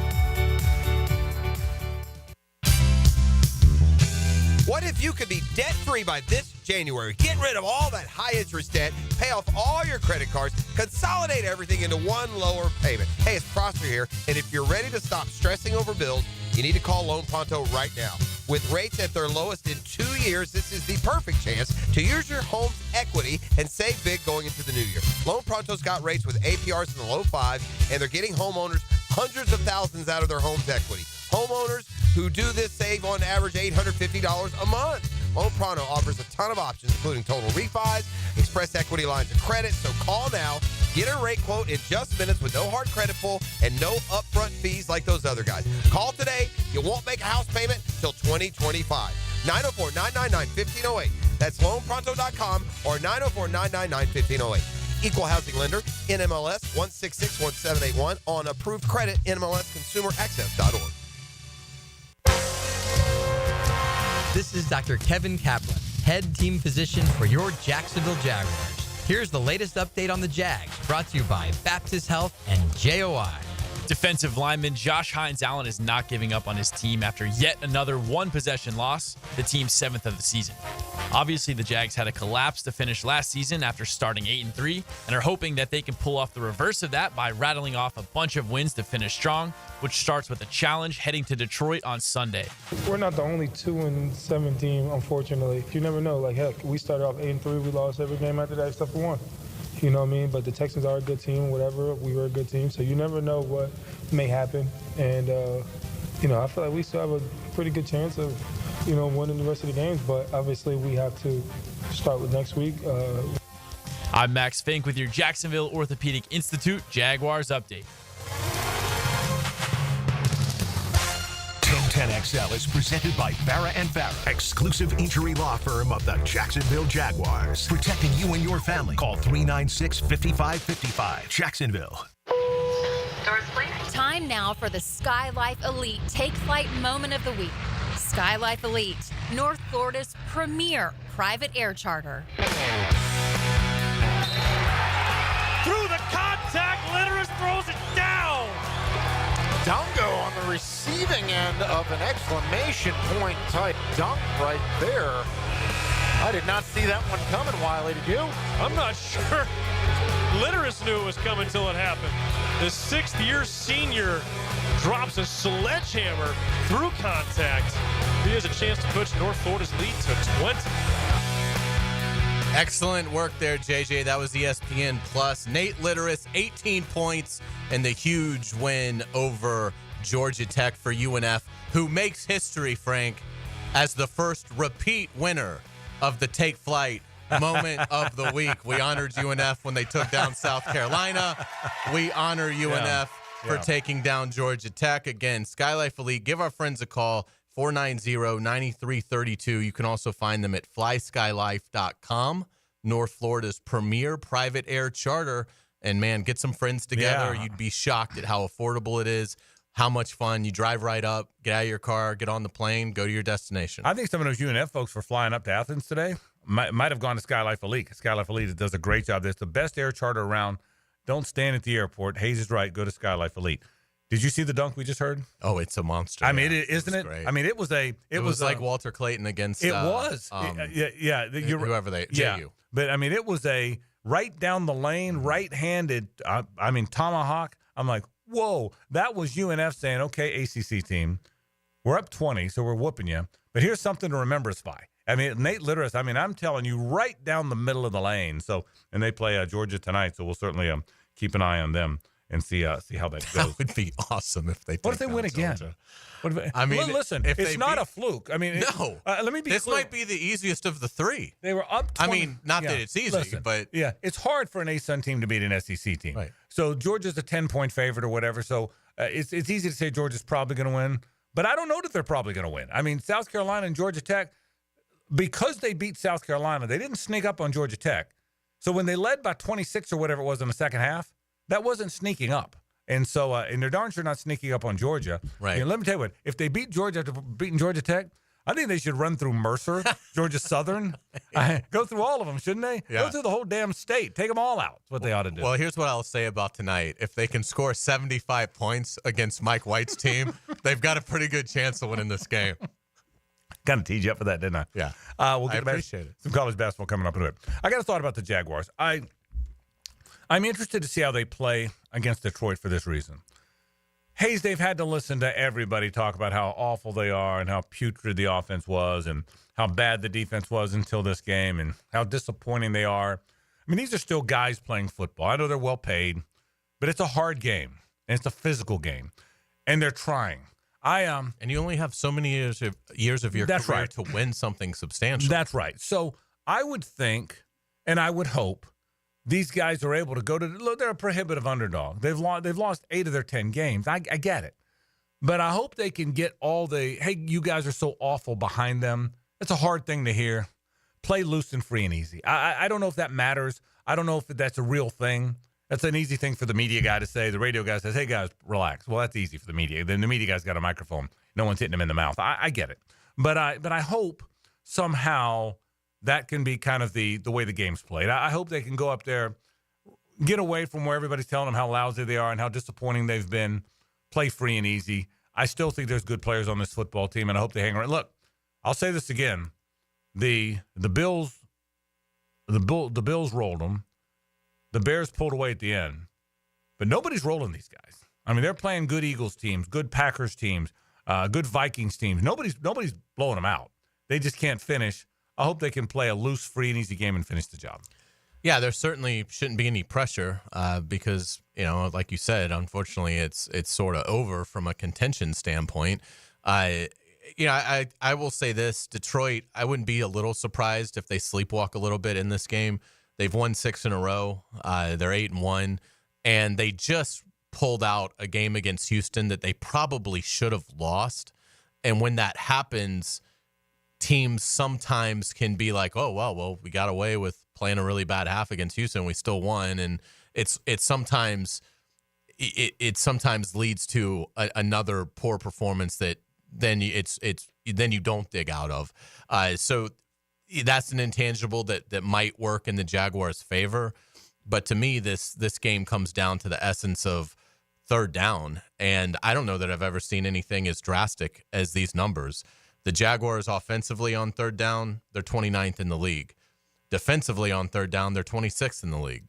What if you could be debt-free by this January? Get rid of all that high-interest debt, pay off all your credit cards, consolidate everything into one lower payment. Hey, it's Prosper here, and if you're ready to stop stressing over bills, you need to call Loan Pronto right now. With rates at their lowest in 2 years, this is the perfect chance to use your home's equity and save big going into the new year. Loan Pronto's got rates with APRs in the low 5s, and they're getting homeowners hundreds of thousands out of their home's equity. Homeowners who do this save on average $850 a month. Loan Pronto offers a ton of options, including total refis, express equity lines of credit. So call now, get a rate quote in just minutes with no hard credit pull and no upfront fees like those other guys. Call today. You won't make a house payment till 2025. 904-999-1508. That's loanpronto.com or 904-999-1508. Equal housing lender, NMLS 1661781 on approved credit, NMLSconsumeraccess.org. This is Dr. Kevin Kaplan, head team physician for your Jacksonville Jaguars. Here's the latest update on the Jags, brought to you by Baptist Health and JOI. Defensive lineman Josh Hines-Allen is not giving up on his team after yet another one-possession loss, the team's 7th of the season. Obviously, the Jags had a collapse to finish last season after starting 8-3 and are hoping that they can pull off the reverse of that by rattling off a bunch of wins to finish strong, which starts with a challenge heading to Detroit on Sunday. We're not the only 2-7 team, unfortunately. You never know. Like, heck, we started off 8-3. We lost every game after that except for one. You know what I mean? But the Texans are a good team, whatever. We were a good team. So you never know what may happen. And, you know, I feel like we still have a pretty good chance of, you know, winning the rest of the games. But obviously we have to start with next week. I'm Max Fink with your Jacksonville Orthopedic Institute Jaguars update. 1010XL is presented by Farah & Farah, exclusive injury law firm of the Jacksonville Jaguars. Protecting you and your family. Call 396-5555. Jacksonville. Doors, please. Time now for the Skylife Elite Take Flight Moment of the Week. Skylife Elite, North Florida's premier private air charter. Through the contact, Litteris throws it down. Dungo on the receiving end of an exclamation point type dunk right there. I did not see that one coming, Wiley. Did you? I'm not sure. Litteris knew it was coming till it happened. The 6th-year senior drops a sledgehammer through contact. He has a chance to push North Florida's lead to 20. Excellent work there, JJ. That was ESPN Plus. Nate Litteris, 18 points, and the huge win over Georgia Tech for UNF, who makes history, Frank, as the first repeat winner of the Take Flight moment of the week. We honored UNF when they took down South Carolina. We honor UNF for taking down Georgia Tech. Again, Skylife Elite, give our friends a call, 490-9332. You can also find them at flyskylife.com, North Florida's premier private air charter. And, man, get some friends together. Yeah. You'd be shocked at how affordable it is, how much fun. You drive right up, get out of your car, get on the plane, go to your destination. I think some of those UNF folks were flying up to Athens today. Might have gone to Skylife Elite. Skylife Elite does a great job. It's the best air charter around. Don't stand at the airport. Hayes is right. Go to Skylife Elite. Did you see the dunk we just heard? Oh, it's a monster. I mean, isn't it? Great. I mean, it was like Walter Clayton against. It was. Whoever they. JU. But I mean, it was a right down the lane, right-handed. I mean, tomahawk. I'm like, whoa, that was UNF saying, okay, ACC team, we're up 20, so we're whooping you. But here's something to remember us by. I mean, Nate Litteris, I mean, I'm telling you, right down the middle of the lane. So, and they play Georgia tonight, so we'll certainly keep an eye on them and see how that goes. That would be awesome if they. What if they win again? I mean, listen, it's not a fluke. I mean, no. Let me be This clear. might be the easiest of the three. They were up 20. I mean, not that it's easy, but yeah, it's hard for an ASUN team to beat an SEC team. Right. So Georgia's a 10-point favorite or whatever. So it's easy to say Georgia's probably going to win, but I don't know that they're probably going to win. I mean, South Carolina and Georgia Tech, because they beat South Carolina, they didn't sneak up on Georgia Tech. So when they led by 26 or whatever it was in the second half, that wasn't sneaking up. And so, and they're darn sure not sneaking up on Georgia. Right. And let me tell you what, if they beat Georgia after beating Georgia Tech, I think they should run through Mercer, Georgia Southern. Go through all of them, shouldn't they? Yeah. Go through the whole damn state. Take them all out. That's what they ought to do. Well, here's what I'll say about tonight. If they can score 75 points against Mike White's team, they've got a pretty good chance of winning this game. Kind of teed you up for that, didn't I? Yeah. We'll get I appreciate it. Some college basketball coming up in a bit. I got a thought about the Jaguars. I'm interested to see how they play against Detroit for this reason. Hayes, they've had to listen to everybody talk about how awful they are and how putrid the offense was and how bad the defense was until this game and how disappointing they are. I mean, these are still guys playing football. I know they're well paid, but it's a hard game and it's a physical game, and they're trying. And you only have so many years of your That's career right. to win something substantial. That's right. So I would think, and I would hope, these guys are able to go to. Look, they're a prohibitive underdog. They've lost 8 of their 10 games. I get it, but I hope they can get all the. Hey, you guys are so awful behind them. It's a hard thing to hear. Play loose and free and easy. I don't know if that matters. I don't know if that's a real thing. That's an easy thing for the media guy to say. The radio guy says, "Hey guys, relax." Well, that's easy for the media. Then the media guy's got a microphone. No one's hitting him in the mouth. I get it, but I hope somehow that can be kind of the way the game's played. I hope they can go up there, get away from where everybody's telling them how lousy they are and how disappointing they've been, play free and easy. I still think there's good players on this football team, and I hope they hang around. Look, I'll say this again. The Bills rolled them. The Bears pulled away at the end. But nobody's rolling these guys. I mean, they're playing good Eagles teams, good Packers teams, good Vikings teams. Nobody's blowing them out. They just can't finish. I hope they can play a loose, free, and easy game and finish the job. Yeah, there certainly shouldn't be any pressure because, like you said, unfortunately, it's sort of over from a contention standpoint. I will say this, Detroit, I wouldn't be a little surprised if they sleepwalk a little bit in this game. They've won 6 in a row. They're 8-1, and they just pulled out a game against Houston that they probably should have lost. And when that happens, teams sometimes can be like, oh, well, we got away with playing a really bad half against Houston. We still won. And it sometimes leads to another poor performance that then you don't dig out of. So that's an intangible that might work in the Jaguars' favor. But to me, this game comes down to the essence of third down. And I don't know that I've ever seen anything as drastic as these numbers. The Jaguars offensively on third down, they're 29th in the league. Defensively on third down, they're 26th in the league.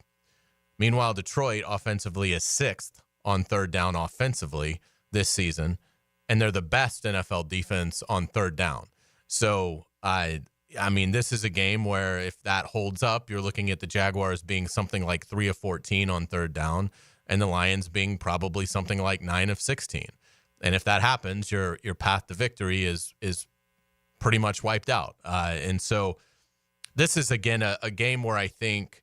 Meanwhile, Detroit offensively is 6th on third down offensively this season, and they're the best NFL defense on third down. So I mean, this is a game where if that holds up, you're looking at the Jaguars being something like 3 of 14 on third down, and the Lions being probably something like 9 of 16. And if that happens, your path to victory is pretty much wiped out. And so this is, again, a game where I think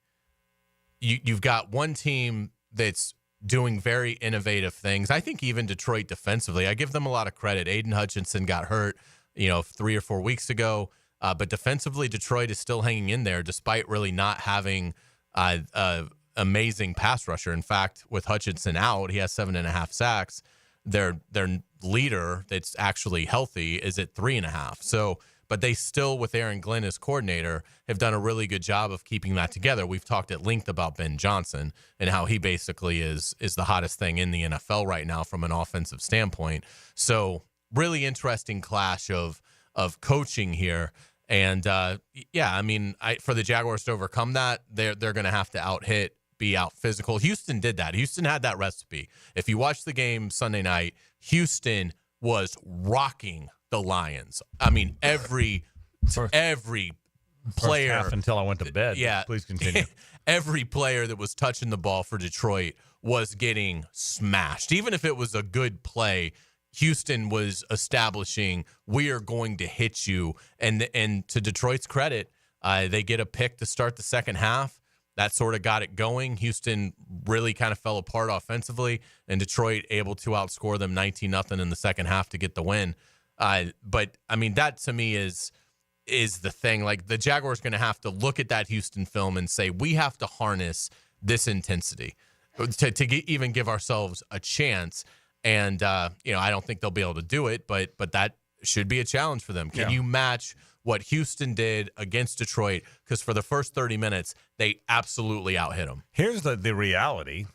you've got one team that's doing very innovative things. I think even Detroit defensively, I give them a lot of credit. Aiden Hutchinson got hurt, 3 or 4 weeks ago. But defensively, Detroit is still hanging in there despite really not having amazing pass rusher. In fact, with Hutchinson out, he has 7.5 sacks. Their leader that's actually healthy is at 3.5. So, but they still, with Aaron Glenn as coordinator, have done a really good job of keeping that together. We've talked at length about Ben Johnson and how he basically is the hottest thing in the NFL right now from an offensive standpoint. So, really interesting clash of coaching here. And for the Jaguars to overcome that, they're going to have to be out physical. Houston did that. Houston had that recipe. If you watch the game Sunday night, Houston was rocking the Lions. I mean, every player half until I went to bed. Yeah, please continue. Every player that was touching the ball for Detroit was getting smashed, even if it was a good play. Houston was establishing, we are going to hit you. And to Detroit's credit, they get a pick to start the second half. That sort of got it going. Houston really kind of fell apart offensively, and Detroit able to outscore them 19-0 in the second half to get the win. But, I mean, that to me is the thing. Like, the Jaguars going to have to look at that Houston film and say, we have to harness this intensity to even give ourselves a chance. And, I don't think they'll be able to do it, but that should be a challenge for them. Can you match what Houston did against Detroit? Because for the first 30 minutes, they absolutely out-hit them. Here's the reality,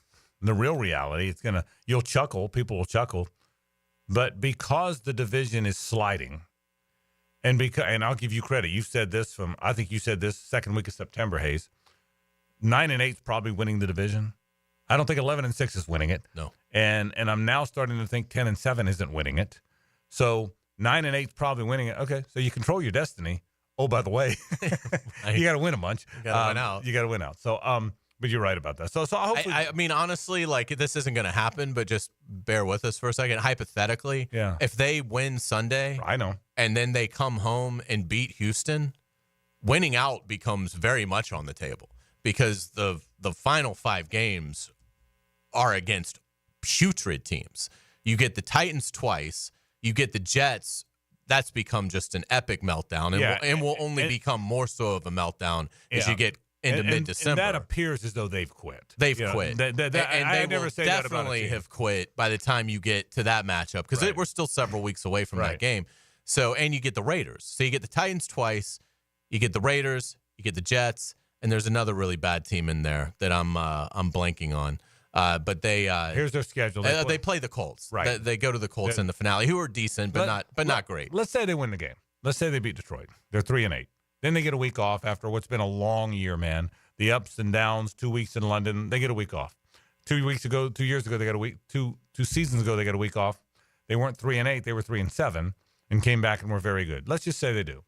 the real reality. You'll chuckle, people will chuckle, but because the division is sliding, and I'll give you credit. You said this I think you said this second week of September, Hays. 9-8 is probably winning the division. I don't think 11-6 is winning it. No. And I'm now starting to think 10-7 isn't winning it. So 9-8 is probably winning it. Okay, so you control your destiny. Oh, by the way, you got to win a bunch. You got to win out. You got to win out. So, but you're right about that. So hopefully, I mean, honestly, like, this isn't going to happen. But just bear with us for a second. Hypothetically, if they win Sunday, I know, and then they come home and beat Houston, winning out becomes very much on the table because the final 5 games are against putrid teams. You get the Titans twice. You get the Jets. That's become just an epic meltdown, and will only become more so of a meltdown as you get into mid-December. And that appears as though they've quit. They've quit. And they never will say that about a definitely team. have quit by the time you get to that matchup because we're still several weeks away from that game. So, and you get the Raiders. So you get the Titans twice, you get the Raiders, you get the Jets, and there's another really bad team in there that I'm blanking on. But they here's their schedule. They play the Colts. Right. They go to the Colts in the finale, who are decent, but not great. Let's say they win the game. Let's say they beat Detroit. They're 3-8. Then they get a week off after what's been a long year, man. The ups and downs. 2 weeks in London. They get a week off. 2 years ago, they got a week. Two seasons ago, they got a week off. They weren't 3-8. They were 3-7, and came back and were very good. Let's just say they do.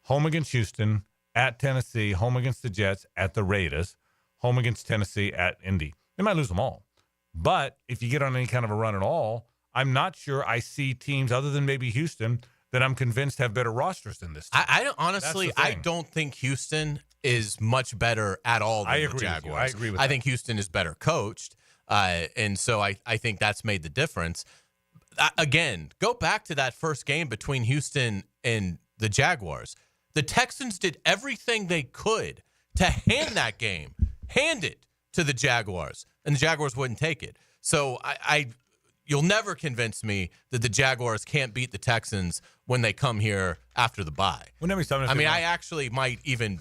Home against Houston, at Tennessee, home against the Jets, at the Raiders, home against Tennessee, at Indy. They might lose them all. But if you get on any kind of a run at all, I'm not sure I see teams other than maybe Houston that I'm convinced have better rosters than this team. I don't think Houston is much better at all than the Jaguars. I agree with that. I think Houston is better coached. And so I think that's made the difference. Again, go back to that first game between Houston and the Jaguars. The Texans did everything they could to hand that game. Hand it to the Jaguars, and the Jaguars wouldn't take it. So you'll never convince me that the Jaguars can't beat the Texans when they come here after the bye. I actually might even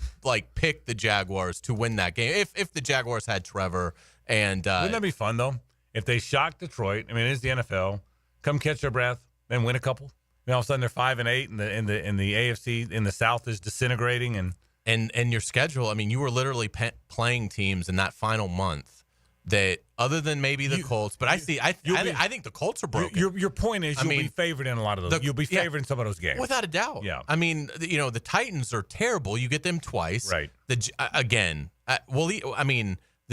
pick the Jaguars to win that game if the Jaguars had Trevor. And wouldn't that be fun though? If they shock Detroit, I mean, it is the NFL. Come catch their breath, then win a couple. And all of a sudden they're 5-8, and the AFC in the South is disintegrating, and your schedule. I mean, you were literally playing teams in that final month that other than maybe the Colts, but I think the Colts are broken. Your point is you'll be favored in a lot of those. You'll be favored in some of those games. Without a doubt. Yeah. I mean, the Titans are terrible. You get them twice. Right. The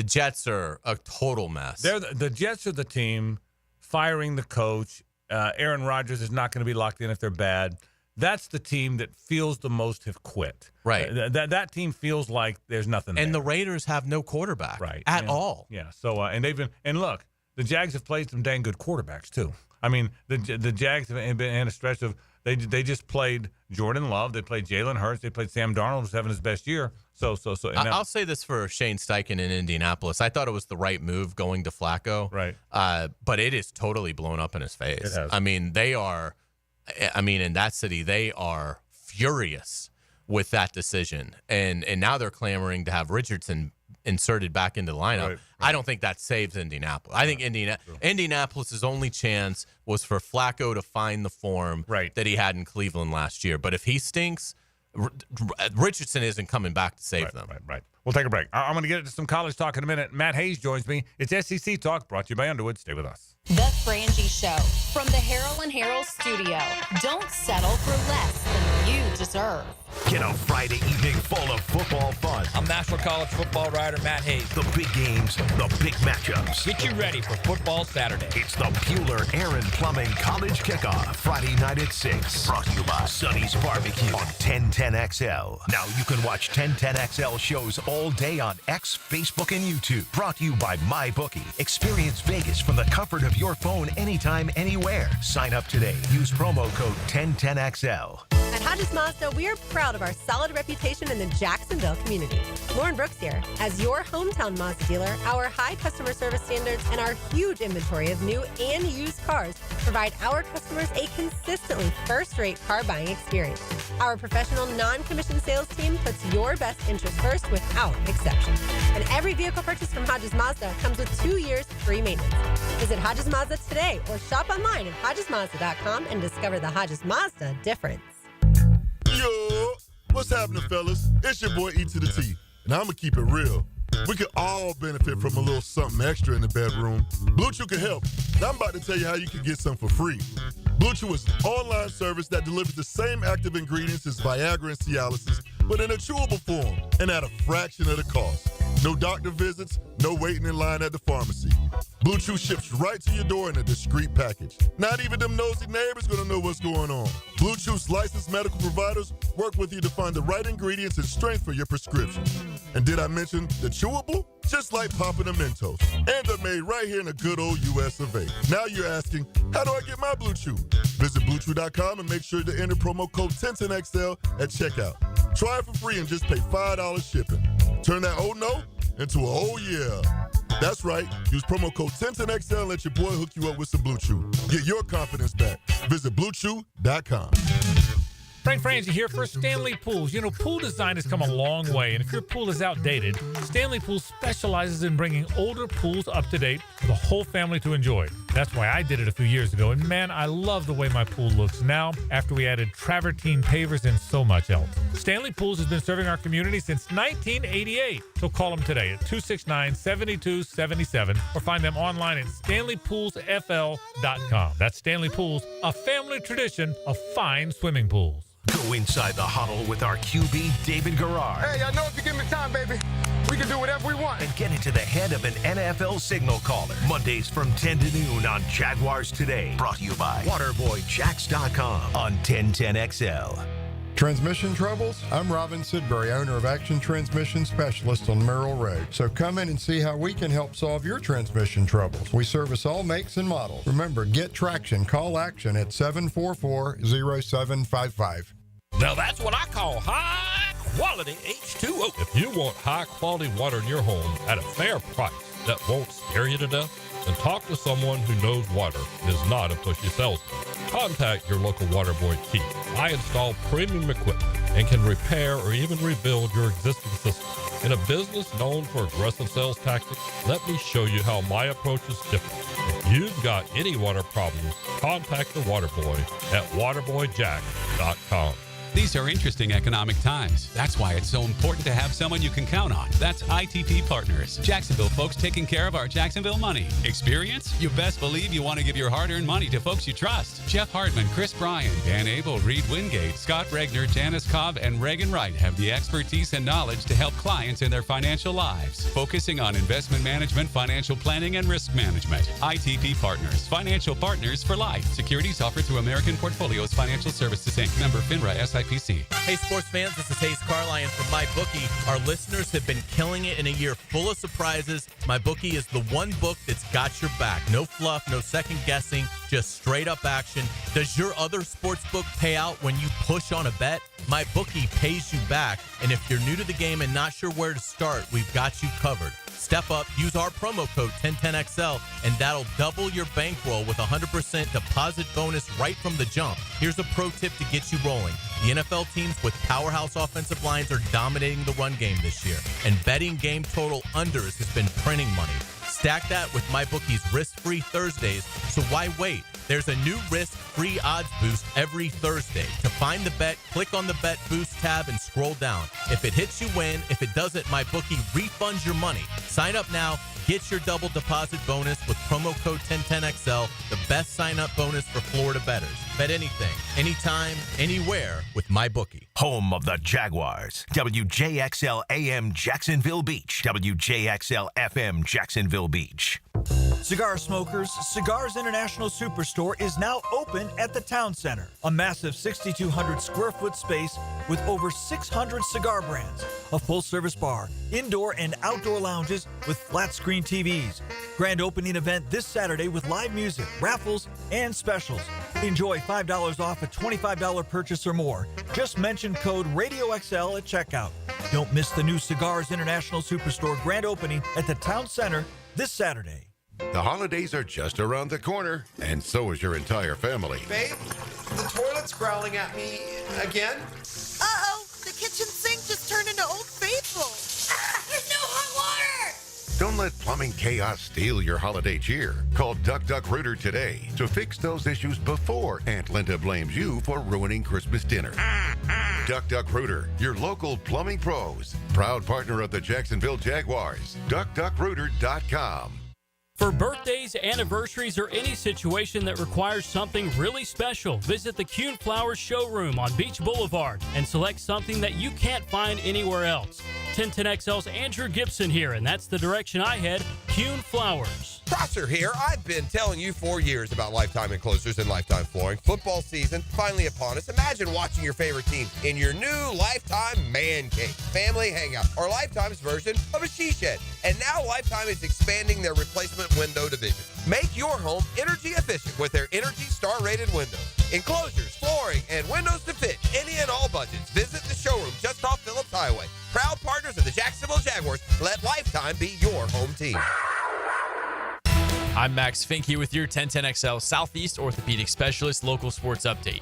Jets are a total mess. The Jets are the team firing the coach. Aaron Rodgers is not going to be locked in if they're bad. That's the team that feels the most have quit. Right. That team feels like there's nothing there. And the Raiders have no quarterback at all. Yeah. So and look, the Jags have played some dang good quarterbacks too. I mean, the Jags have been in a stretch of they just played Jordan Love, they played Jalen Hurts, they played Sam Darnold, who's having his best year. So. I'll say this for Shane Steichen in Indianapolis. I thought it was the right move going to Flacco. Right. But it is totally blown up in his face. It has. I mean, in that city, they are furious with that decision. And now they're clamoring to have Richardson inserted back into the lineup. Right. I don't think that saves Indianapolis. I think Indianapolis' only chance was for Flacco to find the form that he had in Cleveland last year. But if he stinks, Richardson isn't coming back to save them. Right. We'll take a break. I'm going to get into some college talk in a minute. Matt Hays joins me. It's SEC Talk, brought to you by Underwood. Stay with us. The Frangie Show from the Harold and Harold studio. Don't settle for less than you deserve. Get a Friday evening full of football fun. I'm National College football writer Matt Hays. The big games, the big matchups. Get you ready for football Saturday. It's the Bueller Aaron Plumbing College Kickoff, Friday night at 6. Brought to you by Sonny's Barbecue on 1010XL. Now you can watch 1010XL shows all day on X, Facebook, and YouTube. Brought to you by MyBookie. Experience Vegas from the comfort of your phone anytime, anywhere. Sign up today. Use promo code 1010XL. At Hodges Mazda, we are proud of our solid reputation in the Jacksonville community. Lauren Brooks here. As your hometown Mazda dealer, our high customer service standards and our huge inventory of new and used cars provide our customers a consistently first-rate car buying experience. Our professional non-commissioned sales team puts your best interest first without exception. And every vehicle purchased from Hodges Mazda comes with 2 years free maintenance. Visit Hodges Mazda today or shop online at HodgesMazda.com and discover the Hodges Mazda difference. Yo, what's happening, fellas? It's your boy E to the T, and I'm going to keep it real. We could all benefit from a little something extra in the bedroom. Blue Chew can help, and I'm about to tell you how you can get some for free. Blue Chew is an online service that delivers the same active ingredients as Viagra and Cialis, but in a chewable form and at a fraction of the cost. No doctor visits, no waiting in line at the pharmacy. Blue Chew ships right to your door in a discreet package. Not even them nosy neighbors gonna know what's going on. Blue Chew's licensed medical providers work with you to find the right ingredients and strength for your prescription. And did I mention the chewable? Just like popping a Mentos. And they're made right here in the good old US of A. Now you're asking, how do I get my Blue Chew? Visit BlueChew.com and make sure to enter promo code 1010XL at checkout. Try it for free and just pay $5 shipping. Turn that oh no into a oh yeah. That's right. Use promo code 1010XL and let your boy hook you up with some Blue Chew. Get your confidence back. Visit BlueChew.com. Frank Frangie here for Stanley Pools. You know, pool design has come a long way, and if your pool is outdated, Stanley Pools specializes in bringing older pools up to date for the whole family to enjoy. That's why I did it a few years ago, and man, I love the way my pool looks now after we added travertine pavers and so much else. Stanley Pools has been serving our community since 1988, so call them today at 269-7277 or find them online at StanleyPoolsFL.com. That's Stanley Pools, a family tradition of fine swimming pools. Go inside the huddle with our QB, David Garrard. Hey, I know if you give me time, baby, we can do whatever we want. And get into the head of an NFL signal caller. Mondays from 10 to noon on Jaguars Today. Brought to you by WaterboyJax.com on 1010XL. Transmission troubles? I'm Robin Sidbury, owner of Action Transmission Specialist on Merrill Road. So come in and see how we can help solve your transmission troubles. We service all makes and models. Remember, get traction. Call Action at 744-0755. Now that's what I call high-quality H2O. If you want high-quality water in your home at a fair price that won't scare you to death, then talk to someone who knows water and is not a pushy salesman. Contact your local Waterboy Keith. I install premium equipment and can repair or even rebuild your existing system. In a business known for aggressive sales tactics, let me show you how my approach is different. If you've got any water problems, contact the Waterboy at waterboyjack.com. These are interesting economic times. That's why it's so important to have someone you can count on. That's ITP Partners. Jacksonville folks taking care of our Jacksonville money. Experience? You best believe you want to give your hard-earned money to folks you trust. Jeff Hartman, Chris Bryan, Dan Abel, Reed Wingate, Scott Regner, Janice Cobb, and Reagan Wright have the expertise and knowledge to help clients in their financial lives, focusing on investment management, financial planning, and risk management. ITP Partners. Financial partners for life. Securities offered through American Portfolios Financial Services, Inc. Member FINRA SIPC. Hey, sports fans, this is Hays Carlyon from MyBookie. Our listeners have been killing it in a year full of surprises. MyBookie is the one book that's got your back. No fluff, no second guessing, just straight up action. Does your other sports book pay out when you push on a bet? MyBookie pays you back. And if you're new to the game and not sure where to start, we've got you covered. Step up, use our promo code 1010XL, and that'll double your bankroll with 100% deposit bonus right from the jump. Here's a pro tip to get you rolling. The NFL teams with powerhouse offensive lines are dominating the run game this year, and betting game total unders has been printing money. Stack that with MyBookie's risk-free Thursdays, so why wait? There's a new risk-free odds boost every Thursday. To find the bet, click on the Bet Boost tab and scroll down. If it hits, you win. If it doesn't, MyBookie refunds your money. Sign up now. Get your double deposit bonus with promo code 1010XL, the best sign-up bonus for Florida bettors. Bet anything, anytime, anywhere with MyBookie. Home of the Jaguars. WJXL AM Jacksonville Beach. WJXL FM Jacksonville Beach. Cigar smokers, Cigars International Superstore is now open at the Town Center. A massive 6,200 square foot space with over 600 cigar brands. A full-service bar, indoor and outdoor lounges with flat-screen TVs. Grand opening event this Saturday with live music, raffles, and specials. Enjoy $5 off a $25 purchase or more. Just mention code RadioXL at checkout. Don't miss the new Cigars International Superstore grand opening at the Town Center this Saturday. The holidays are just around the corner, and so is your entire family. Babe, the toilet's growling at me again. Uh-oh, the kitchen sink just turned into Old Faithful. There's no hot water! Don't let plumbing chaos steal your holiday cheer. Call Duck Duck Rooter today to fix those issues before Aunt Linda blames you for ruining Christmas dinner. Duck Duck Rooter, your local plumbing pros. Proud partner of the Jacksonville Jaguars. DuckDuckRooter.com. For birthdays, anniversaries, or any situation that requires something really special, visit the Kuhn Flowers showroom on Beach Boulevard and select something that you can't find anywhere else. 1010XL's Andrew Gibson here, and that's the direction I head, Kuhn Flowers. Prosser here. I've been telling you for years about Lifetime Enclosures and Lifetime Flooring. Football season finally upon us. Imagine watching your favorite team in your new Lifetime man cave, family hangout, or Lifetime's version of a she shed. And now Lifetime is expanding their replacement window division. Make your home energy efficient with their Energy Star rated windows. Enclosures, flooring, and windows to fit any and all budgets. Visit the showroom just off Phillips Highway. Proud partners of the Jacksonville Jaguars. Let Lifetime be your home team. I'm Max Finke with your 1010XL Southeast Orthopedic Specialist local sports update.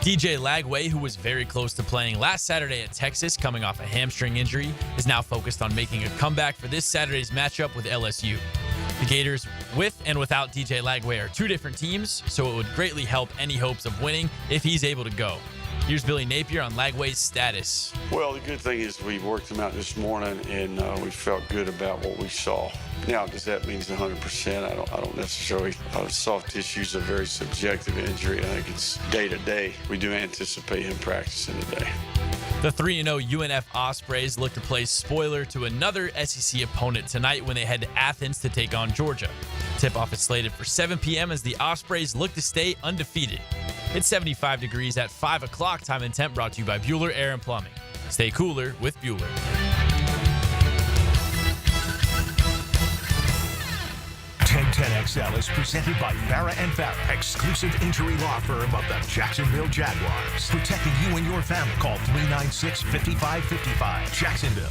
DJ Lagway, who was very close to playing last Saturday at Texas coming off a hamstring injury, is now focused on making a comeback for this Saturday's matchup with LSU. The Gators, with and without DJ Lagway, are two different teams, so it would greatly help any hopes of winning if he's able to go. Here's Billy Napier on Lagway's status. Well, the good thing is we worked him out this morning, and we felt good about what we saw. Now, does that mean it's 100%? I don't necessarily. Soft tissue is a very subjective injury. I think it's day to day. We do anticipate him practicing today. The 3-0 UNF Ospreys look to play spoiler to another SEC opponent tonight when they head to Athens to take on Georgia. Tip-off is slated for 7 p.m. as the Ospreys look to stay undefeated. It's 75 degrees at 5 o'clock. Time and temp brought to you by Bueller Air and Plumbing. Stay cooler with Bueller. 1010XL is presented by Farah & Farah, exclusive injury law firm of the Jacksonville Jaguars. Protecting you and your family. Call 396-5555. Jacksonville.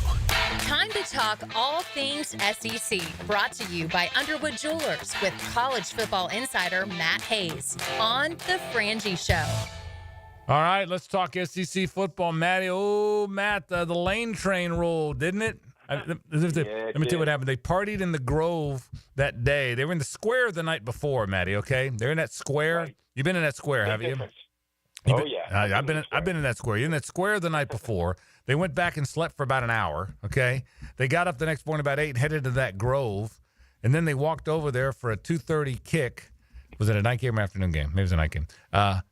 Time to talk all things SEC. Brought to you by Underwood Jewelers with college football insider Matt Hays on The Frangie Show. All right, let's talk SEC football, Matty. Oh, Matt, the lane train rolled, didn't it? Let me tell you what happened. They partied in the Grove that day. They were in the square the night before, Matty, okay? They're in that square. Right. You've been in that square, haven't you? I've been in that square. You're in that square the night before. They went back and slept for about an hour. Okay, they got up the next morning about 8 and headed to that Grove, and then they walked over there for a 2:30 kick. Was it a night game or afternoon game? Maybe it was a night game.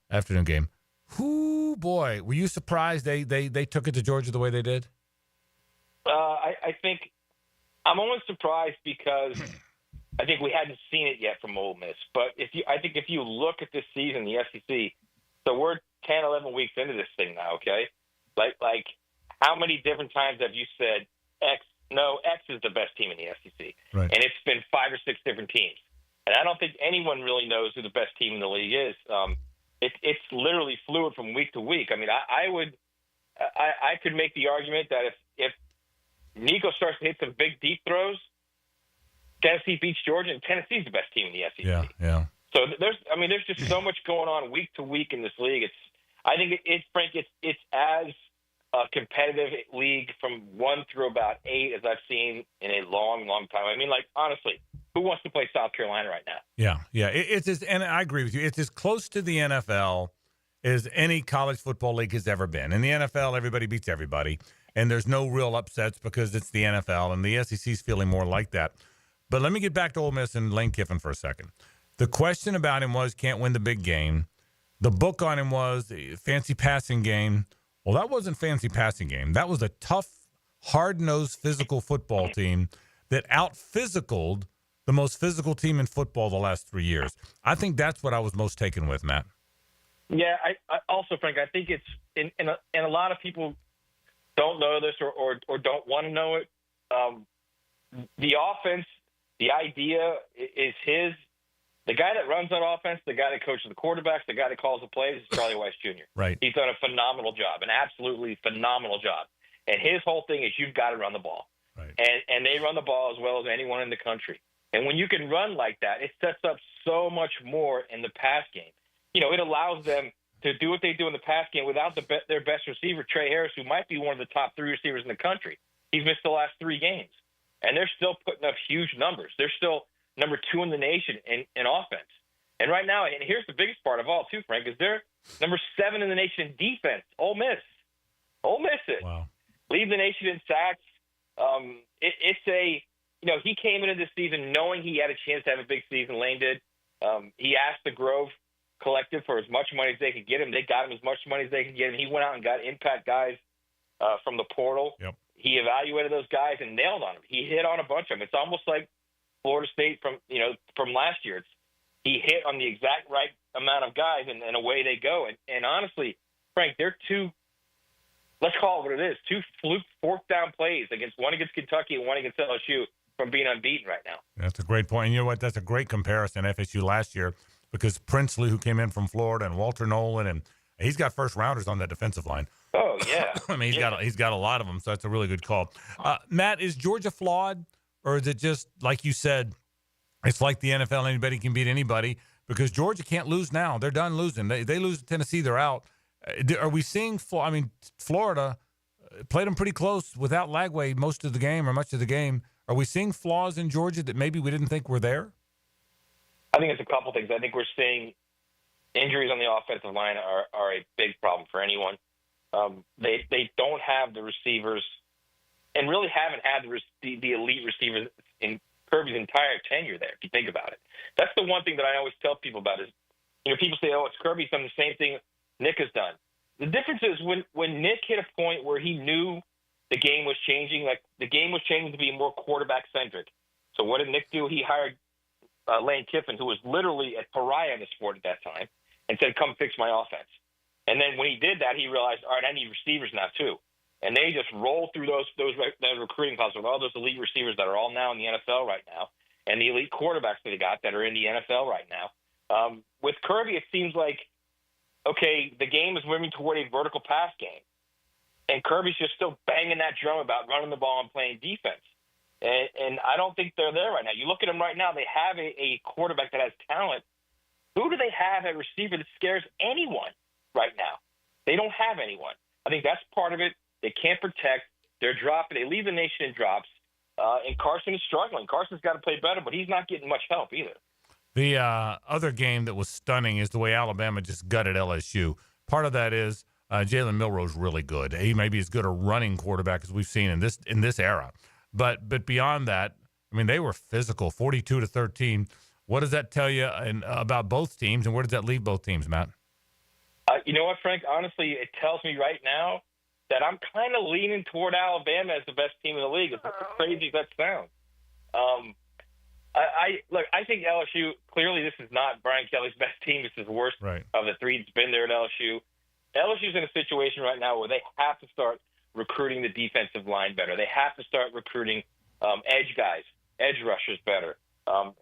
Afternoon game. Whoo, boy, were you surprised they took it to Georgia the way they did? I think I'm only surprised because I think we hadn't seen it yet from Ole Miss. But I think if you look at this season, the SEC, so we're 10, 11 weeks into this thing now, okay? Like how many different times have you said X is the best team in the SEC? Right. And it's been 5 or 6 different teams. And I don't think anyone really knows who the best team in the league is. It's literally fluid from week to week. I mean, I could make the argument that if Nico starts to hit some big deep throws, Tennessee beats Georgia, and Tennessee's the best team in the SEC. Yeah. So there's just so much going on week to week in this league. I think it's as a competitive league from 1 through about 8 as I've seen in a long, long time. I mean, like, honestly, who wants to play South Carolina right now? Yeah. And I agree with you. It's as close to the NFL as any college football league has ever been. In the NFL, everybody beats everybody, and there's no real upsets because it's the NFL, and the SEC's feeling more like that. But let me get back to Ole Miss and Lane Kiffin for a second. The question about him was can't win the big game. The book on him was fancy passing game. Well, that wasn't fancy passing game. That was a tough, hard-nosed physical football team that out-physicaled the most physical team in football the last 3 years. I think that's what I was most taken with, Matt. Yeah, I also, Frank, I think it's and a lot of people don't know this or don't want to know it. The offense, the idea is his. The guy that runs that offense, the guy that coaches the quarterbacks, the guy that calls the plays is Charlie Weiss Jr. Right. He's done a phenomenal job, an absolutely phenomenal job. And his whole thing is you've got to run the ball. Right. And they run the ball as well as anyone in the country. And when you can run like that, it sets up so much more in the pass game. You know, it allows them to do what they do in the pass game without their best receiver, Trey Harris, who might be one of the top 3 receivers in the country. He's missed the last 3 games. And they're still putting up huge numbers. They're still number 2 in the nation in offense. And right now, and here's the biggest part of all, too, Frank, is they're number 7 in the nation in defense. Ole Miss. Ole Miss it. Wow. Lead the nation in sacks. He came into this season knowing he had a chance to have a big season. Lane did. He asked the Grove Collective for as much money as they could get him. They got him as much money as they could get him. He went out and got impact guys from the portal. Yep. He evaluated those guys and nailed on them. He hit on a bunch of them. It's almost like Florida State from last year. He hit on the exact right amount of guys, and away they go. And honestly, Frank, they're 2, let's call it what it is, 2 fluke 4th down plays one against Kentucky and one against LSU from being unbeaten right now. That's a great point. And you know what? That's a great comparison, FSU last year, because Princely, who came in from Florida, and Walter Nolan, and he's got first-rounders on that defensive line. Oh, yeah. I mean, he's got a lot of them, so that's a really good call. Matt, is Georgia flawed, or is it just, like you said, it's like the NFL, anybody can beat anybody, because Georgia can't lose now. They're done losing. They lose to Tennessee, they're out. Are we seeing Florida played them pretty close without Lagway most of the game or much of the game. Are we seeing flaws in Georgia that maybe we didn't think were there? I think it's a couple things. I think we're seeing injuries on the offensive line are a big problem for anyone. They don't have the receivers and really haven't had the elite receivers in Kirby's entire tenure there, if you think about it. That's the one thing that I always tell people about is, people say, oh, it's Kirby's done the same thing Nick has done. The difference is when Nick hit a point where he knew the game was changing, like the game was changing to be more quarterback-centric. So what did Nick do? He hired Lane Kiffin, who was literally a pariah in the sport at that time, and said, come fix my offense. And then when he did that, he realized, all right, I need receivers now too. And they just rolled through those recruiting classes with all those elite receivers that are all now in the NFL right now, and the elite quarterbacks that they got that are in the NFL right now. With Kirby, it seems like, okay, the game is moving toward a vertical pass game, and Kirby's just still banging that drum about running the ball and playing defense. And I don't think they're there right now. You look at them right now, they have a quarterback that has talent. Who do they have at receiver that scares anyone right now? They don't have anyone. I think that's part of it. They can't protect. They're dropping. They leave the nation in drops. And Carson is struggling. Carson's got to play better, but he's not getting much help either. The other game that was stunning is the way Alabama just gutted LSU. part of that is Jalen Milroe's really good. He may be as good a running quarterback as we've seen in this era. But beyond that, I mean, they were physical, 42-13. What does that tell you about both teams, and where does that leave both teams, Matt? You know what, Frank? Honestly, it tells me right now that I'm kind of leaning toward Alabama as the best team in the league, as crazy as that sounds. I think LSU, clearly this is not Brian Kelly's best team. This is the worst of the three that's been there at LSU. LSU's in a situation right now where they have to start recruiting the defensive line better. They have to start recruiting edge guys, edge rushers better.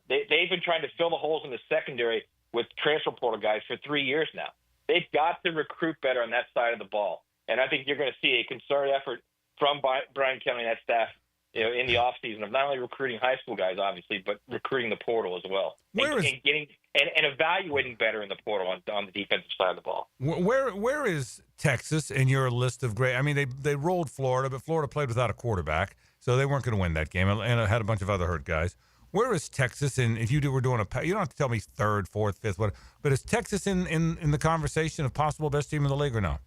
They've been trying to fill the holes in the secondary with transfer portal guys for 3 years now. They've got to recruit better on that side of the ball. And I think you're going to see a concerted effort from Brian Kelly and that staff, in the offseason of not only recruiting high school guys, obviously, but recruiting the portal as well. And evaluating better in the portal on the defensive side of the ball. Where is Texas in your list of great? I mean, they rolled Florida, but Florida played without a quarterback, so they weren't going to win that game, and it had a bunch of other hurt guys. Where is Texas? And if were doing you don't have to tell me third, fourth, fifth, what? But is Texas in the conversation of possible best team in the league or no?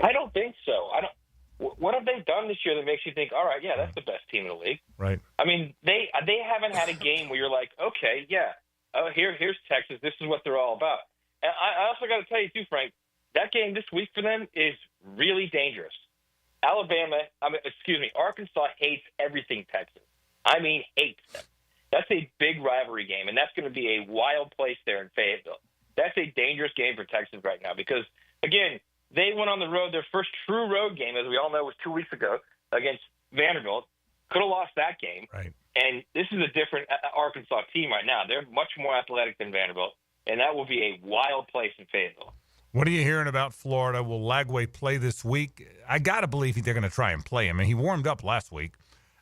I don't think so. What have they done this year that makes you think, all right, yeah, that's the best team in the league? Right. I mean, they haven't had a game where you're like, okay, yeah, here's Texas. This is what they're all about. And I also got to tell you too, Frank, that game this week for them is really dangerous. Arkansas hates everything Texas. I mean, hates them. That's a big rivalry game, and that's going to be a wild place there in Fayetteville. That's a dangerous game for Texas right now because, again, they went on the road. Their first true road game, as we all know, was 2 weeks ago against Vanderbilt. Could have lost that game. Right. And this is a different Arkansas team right now. They're much more athletic than Vanderbilt, and that will be a wild place in Fayetteville. What are you hearing about Florida? Will Lagway play this week? I got to believe they're going to try and play him. I mean, he warmed up last week.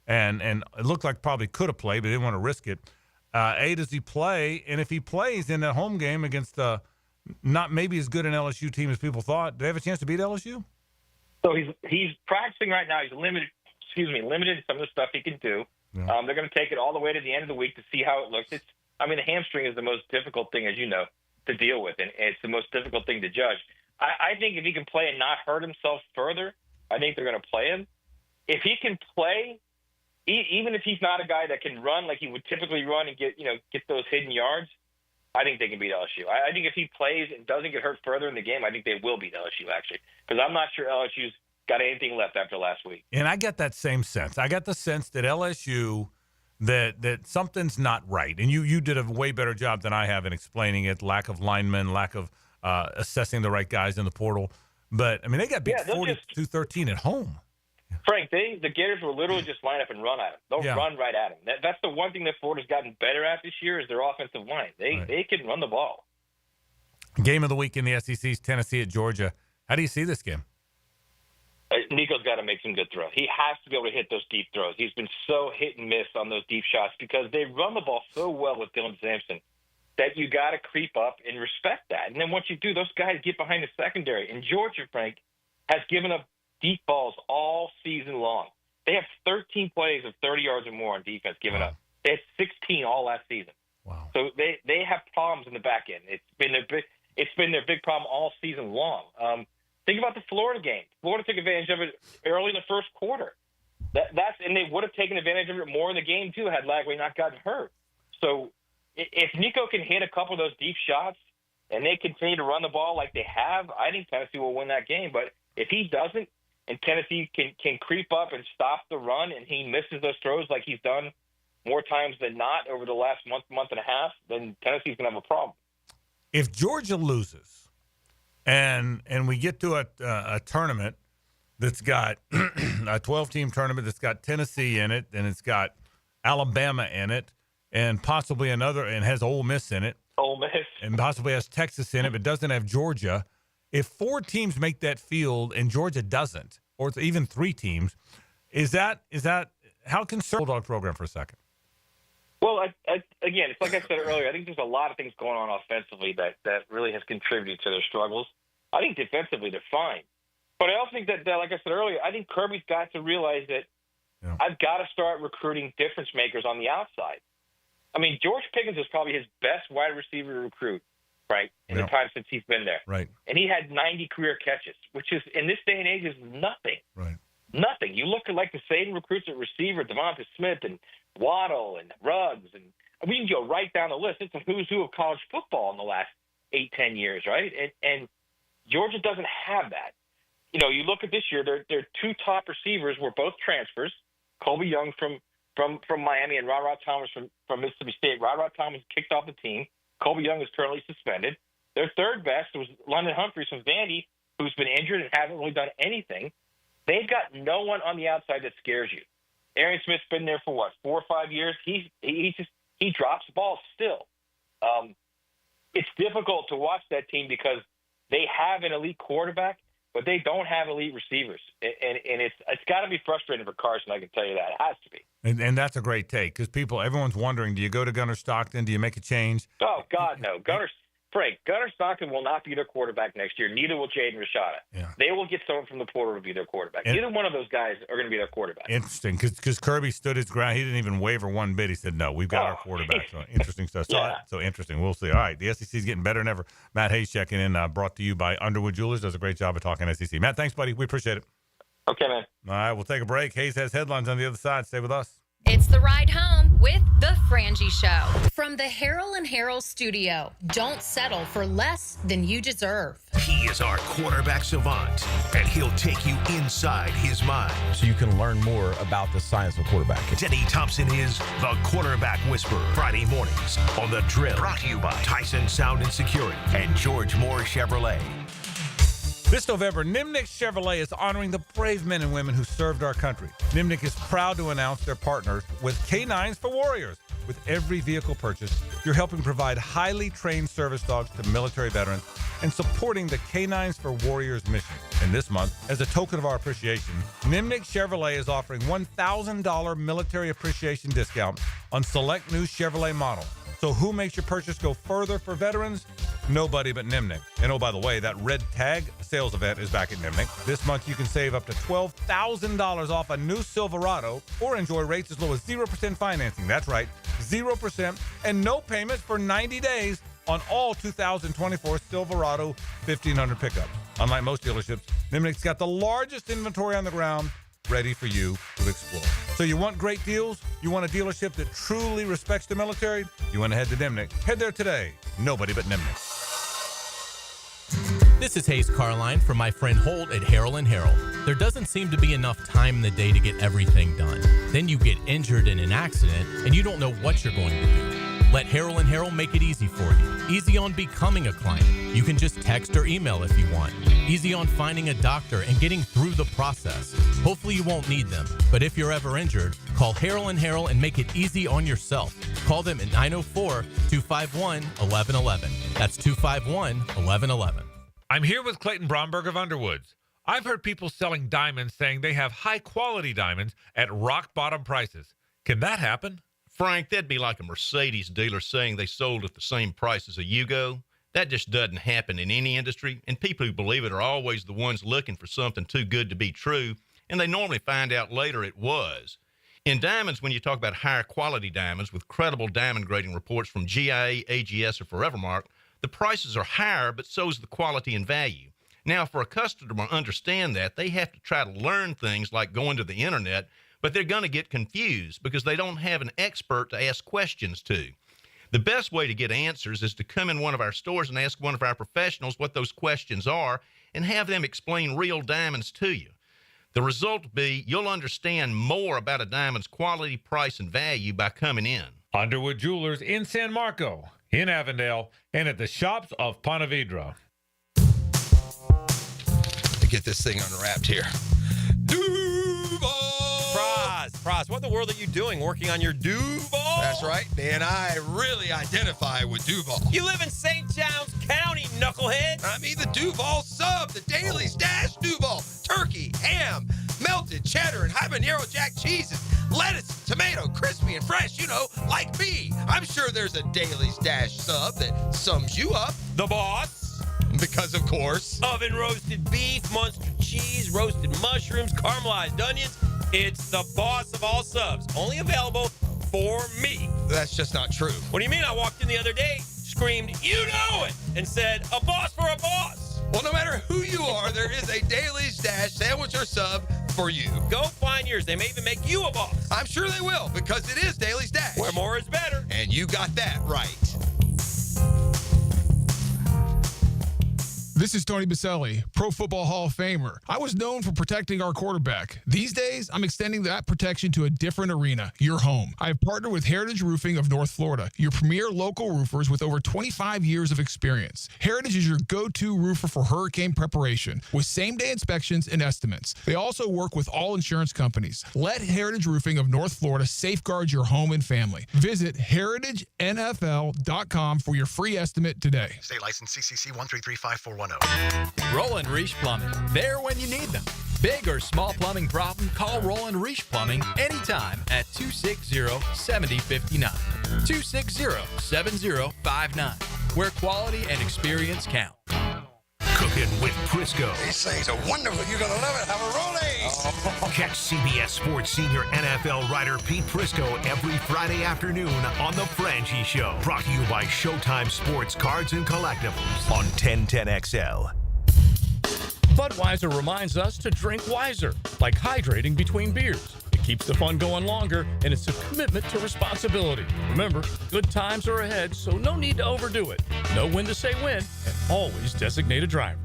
And it looked like probably could have played, but didn't want to risk it. Does he play? And if he plays in that home game against not maybe as good an LSU team as people thought, do they have a chance to beat LSU? So he's practicing right now. He's limited in some of the stuff he can do. Yeah. They're going to take it all the way to the end of the week to see how it looks. The hamstring is the most difficult thing, as you know, to deal with, and it's the most difficult thing to judge. I think if he can play and not hurt himself further, I think they're going to play him. If he can play, even if he's not a guy that can run like he would typically run and get those hidden yards, I think they can beat LSU. I think if he plays and doesn't get hurt further in the game, I think they will beat LSU, actually, because I'm not sure LSU's got anything left after last week. And I get that same sense. I got the sense that LSU, that something's not right. And you did a way better job than I have in explaining it, lack of linemen, lack of assessing the right guys in the portal. But, they got beat 42-13 at home. Frank, the Gators will literally just line up and run at him. They'll run right at him. That's the one thing that Florida's gotten better at this year is their offensive line. They can run the ball. Game of the week in the SEC is Tennessee at Georgia. How do you see this game? Nico's got to make some good throws. He has to be able to hit those deep throws. He's been so hit and miss on those deep shots because they run the ball so well with Dylan Sampson that you got to creep up and respect that. And then once you do, those guys get behind the secondary. And Georgia, Frank, has given up deep balls all season long. They have 13 plays of 30 yards or more on defense given up. They had 16 all last season. Wow. So they have problems in the back end. It's been their big problem all season long. Think about the Florida game. Florida took advantage of it early in the first quarter. And they would have taken advantage of it more in the game too had Lagway not gotten hurt. So if Nico can hit a couple of those deep shots and they continue to run the ball like they have, I think Tennessee will win that game. But if he doesn't, and Tennessee can creep up and stop the run, and he misses those throws like he's done more times than not over the last month and a half, then Tennessee's going to have a problem. If Georgia loses and we get to a tournament that's got a 12-team tournament that's got Tennessee in it, and it's got Alabama in it, and possibly another, and has Ole Miss in it, and possibly has Texas in it, but doesn't have Georgia. If 4 teams make that field and Georgia doesn't, or it's even 3 teams, is that how concerned Bulldog program for a second? Well, again, it's like I said earlier. I think there's a lot of things going on offensively that really has contributed to their struggles. I think defensively they're fine, but I also think that like I said earlier, I think Kirby's got to realize that I've got to start recruiting difference makers on the outside. George Pickens is probably his best wide receiver to recruit. right, in the time since he's been there. Right. And he had 90 career catches, which is, in this day and age, is nothing. Right. Nothing. You look at like the same recruits at receiver, Devonta Smith and Waddle and Ruggs, and we can go right down the list. It's a who's who of college football in the last 8-10 years, right? And Georgia doesn't have that. You know, you look at this year, their two top receivers were both transfers. Colby Young from Miami and Ra Thomas from Mississippi State. Ra Thomas kicked off the team. Colby Young is currently suspended. Their third best was London Humphreys from Vandy, who's been injured and hasn't really done anything. They've got no one on the outside that scares you. Arian Smith's been there for what, 4 or 5 years? He drops balls still. It's difficult to watch that team because they have an elite quarterback, but they don't have elite receivers, and it's got to be frustrating for Carson. I can tell you that. It has to be. And that's a great take because everyone's wondering: do you go to Gunnar Stockton? Do you make a change? Oh God, no. Gunnar Stockton will not be their quarterback next year. Neither will Jaden Rashada. Yeah. They will get someone from the portal to be their quarterback. Neither one of those guys are going to be their quarterback. Interesting, because Kirby stood his ground. He didn't even waver one bit. He said, "No, we've got our quarterback." So interesting stuff. So interesting. We'll see. All right, the SEC is getting better than ever. Matt Hays checking in, brought to you by Underwood Jewelers. Does a great job of talking SEC. Matt, thanks, buddy. We appreciate it. Okay, man. All right, we'll take a break. Hays has headlines on the other side. Stay with us. It's the ride home with the Frangie Show. From the Harrell and Harrell studio. Don't settle for less than you deserve. He is our quarterback savant, and he'll take you inside his mind. So you can learn more about the science of quarterbacking. Denny Thompson is the quarterback whisperer. Friday mornings on The Drill. Brought to you by Tyson Sound and Security and George Moore Chevrolet. This November, Nimnik Chevrolet is honoring the brave men and women who served our country. Nimnik is proud to announce their partners with K9s for Warriors. With every vehicle purchase, you're helping provide highly trained service dogs to military veterans and supporting the K9s for Warriors mission. And this month, as a token of our appreciation, Nimnik Chevrolet is offering $1,000 military appreciation discount on select new Chevrolet models. So who makes your purchase go further for veterans? Nobody but Nimnik. And oh, by the way, that red tag sales event is back at Nimnik. This month you can save up to $12,000 off a new Silverado or enjoy rates as low as 0% financing. That's right, 0% and no payments for 90 days on all 2024 Silverado 1500 pickups. Unlike most dealerships, Nimnik's got the largest inventory on the ground, ready for you to explore. So you want great deals? You want a dealership that truly respects the military? You want to head to Nimnik. Head there today. Nobody but Nimnik. This is Hays Carlyon from my friend Holt at Harrell & Harrell. There doesn't seem to be enough time in the day to get everything done. Then you get injured in an accident and you don't know what you're going to do. Let Harrell & Harrell make it easy for you. Easy on becoming a client. You can just text or email if you want. Easy on finding a doctor and getting through the process. Hopefully you won't need them, but if you're ever injured, call Harrell & Harrell and make it easy on yourself. Call them at 904-251-1111. That's 251-1111. I'm here with Clayton Bromberg of Underwoods. I've heard people selling diamonds saying they have high-quality diamonds at rock-bottom prices. Can that happen? Frank, that'd be like a Mercedes dealer saying they sold at the same price as a Yugo. That just doesn't happen in any industry, and people who believe it are always the ones looking for something too good to be true, and they normally find out later it was. In diamonds, when you talk about higher quality diamonds with credible diamond grading reports from GIA, AGS, or Forevermark, the prices are higher, but so is the quality and value. Now, for a customer to understand that, they have to try to learn things like going to the internet, but they're going to get confused because they don't have an expert to ask questions to. The best way to get answers is to come in one of our stores and ask one of our professionals what those questions are and have them explain real diamonds to you. The result will be you'll understand more about a diamond's quality, price, and value by coming in. Underwood Jewelers in San Marco, in Avondale, and at the shops of Ponte Vedra. To get this thing unwrapped here. Praz, what in the world are you doing working on your Duval? That's right, man. I really identify with Duval. You live in St. John's County, knucklehead. I mean the Duval sub, the Daily Stash Duval. Turkey, ham, melted cheddar, and habanero jack cheeses. Lettuce, tomato, crispy and fresh, you know, like me. I'm sure there's a Daily Stash sub that sums you up. The boss. Because, of course. Oven roasted beef, Munster cheese, roasted mushrooms, caramelized onions. It's the boss of all subs. Only available for me. That's just not true. What do you mean? I walked in the other day, screamed, "You know it!" and said, "A boss for a boss." Well, no matter who you are, there is a Daily Stash sandwich or sub for you. Go find yours. They may even make you a boss. I'm sure they will, because it is Daily Stash. Where more is better. And you got that right. This is Tony Baselli, Pro Football Hall of Famer. I was known for protecting our quarterback. These days, I'm extending that protection to a different arena, your home. I have partnered with Heritage Roofing of North Florida, your premier local roofers with over 25 years of experience. Heritage is your go-to roofer for hurricane preparation, with same-day inspections and estimates. They also work with all insurance companies. Let Heritage Roofing of North Florida safeguard your home and family. Visit heritagenfl.com for your free estimate today. State license CCC 1335410. Roland Reich Plumbing. There when you need them. Big or small plumbing problem, call Roland Reich Plumbing anytime at 260-7059. 260-7059. Where quality and experience count. Cooking with Prisco. These things are wonderful. You're going to love it. Have a rolling. Catch CBS Sports senior NFL writer Pete Prisco every Friday afternoon on The Frangie Show. Brought to you by Showtime Sports Cards and Collectibles on 1010XL. Budweiser reminds us to drink wiser, like hydrating between beers. It keeps the fun going longer, and it's a commitment to responsibility. Remember, good times are ahead, so no need to overdo it. Know when to say when, and always designate a driver.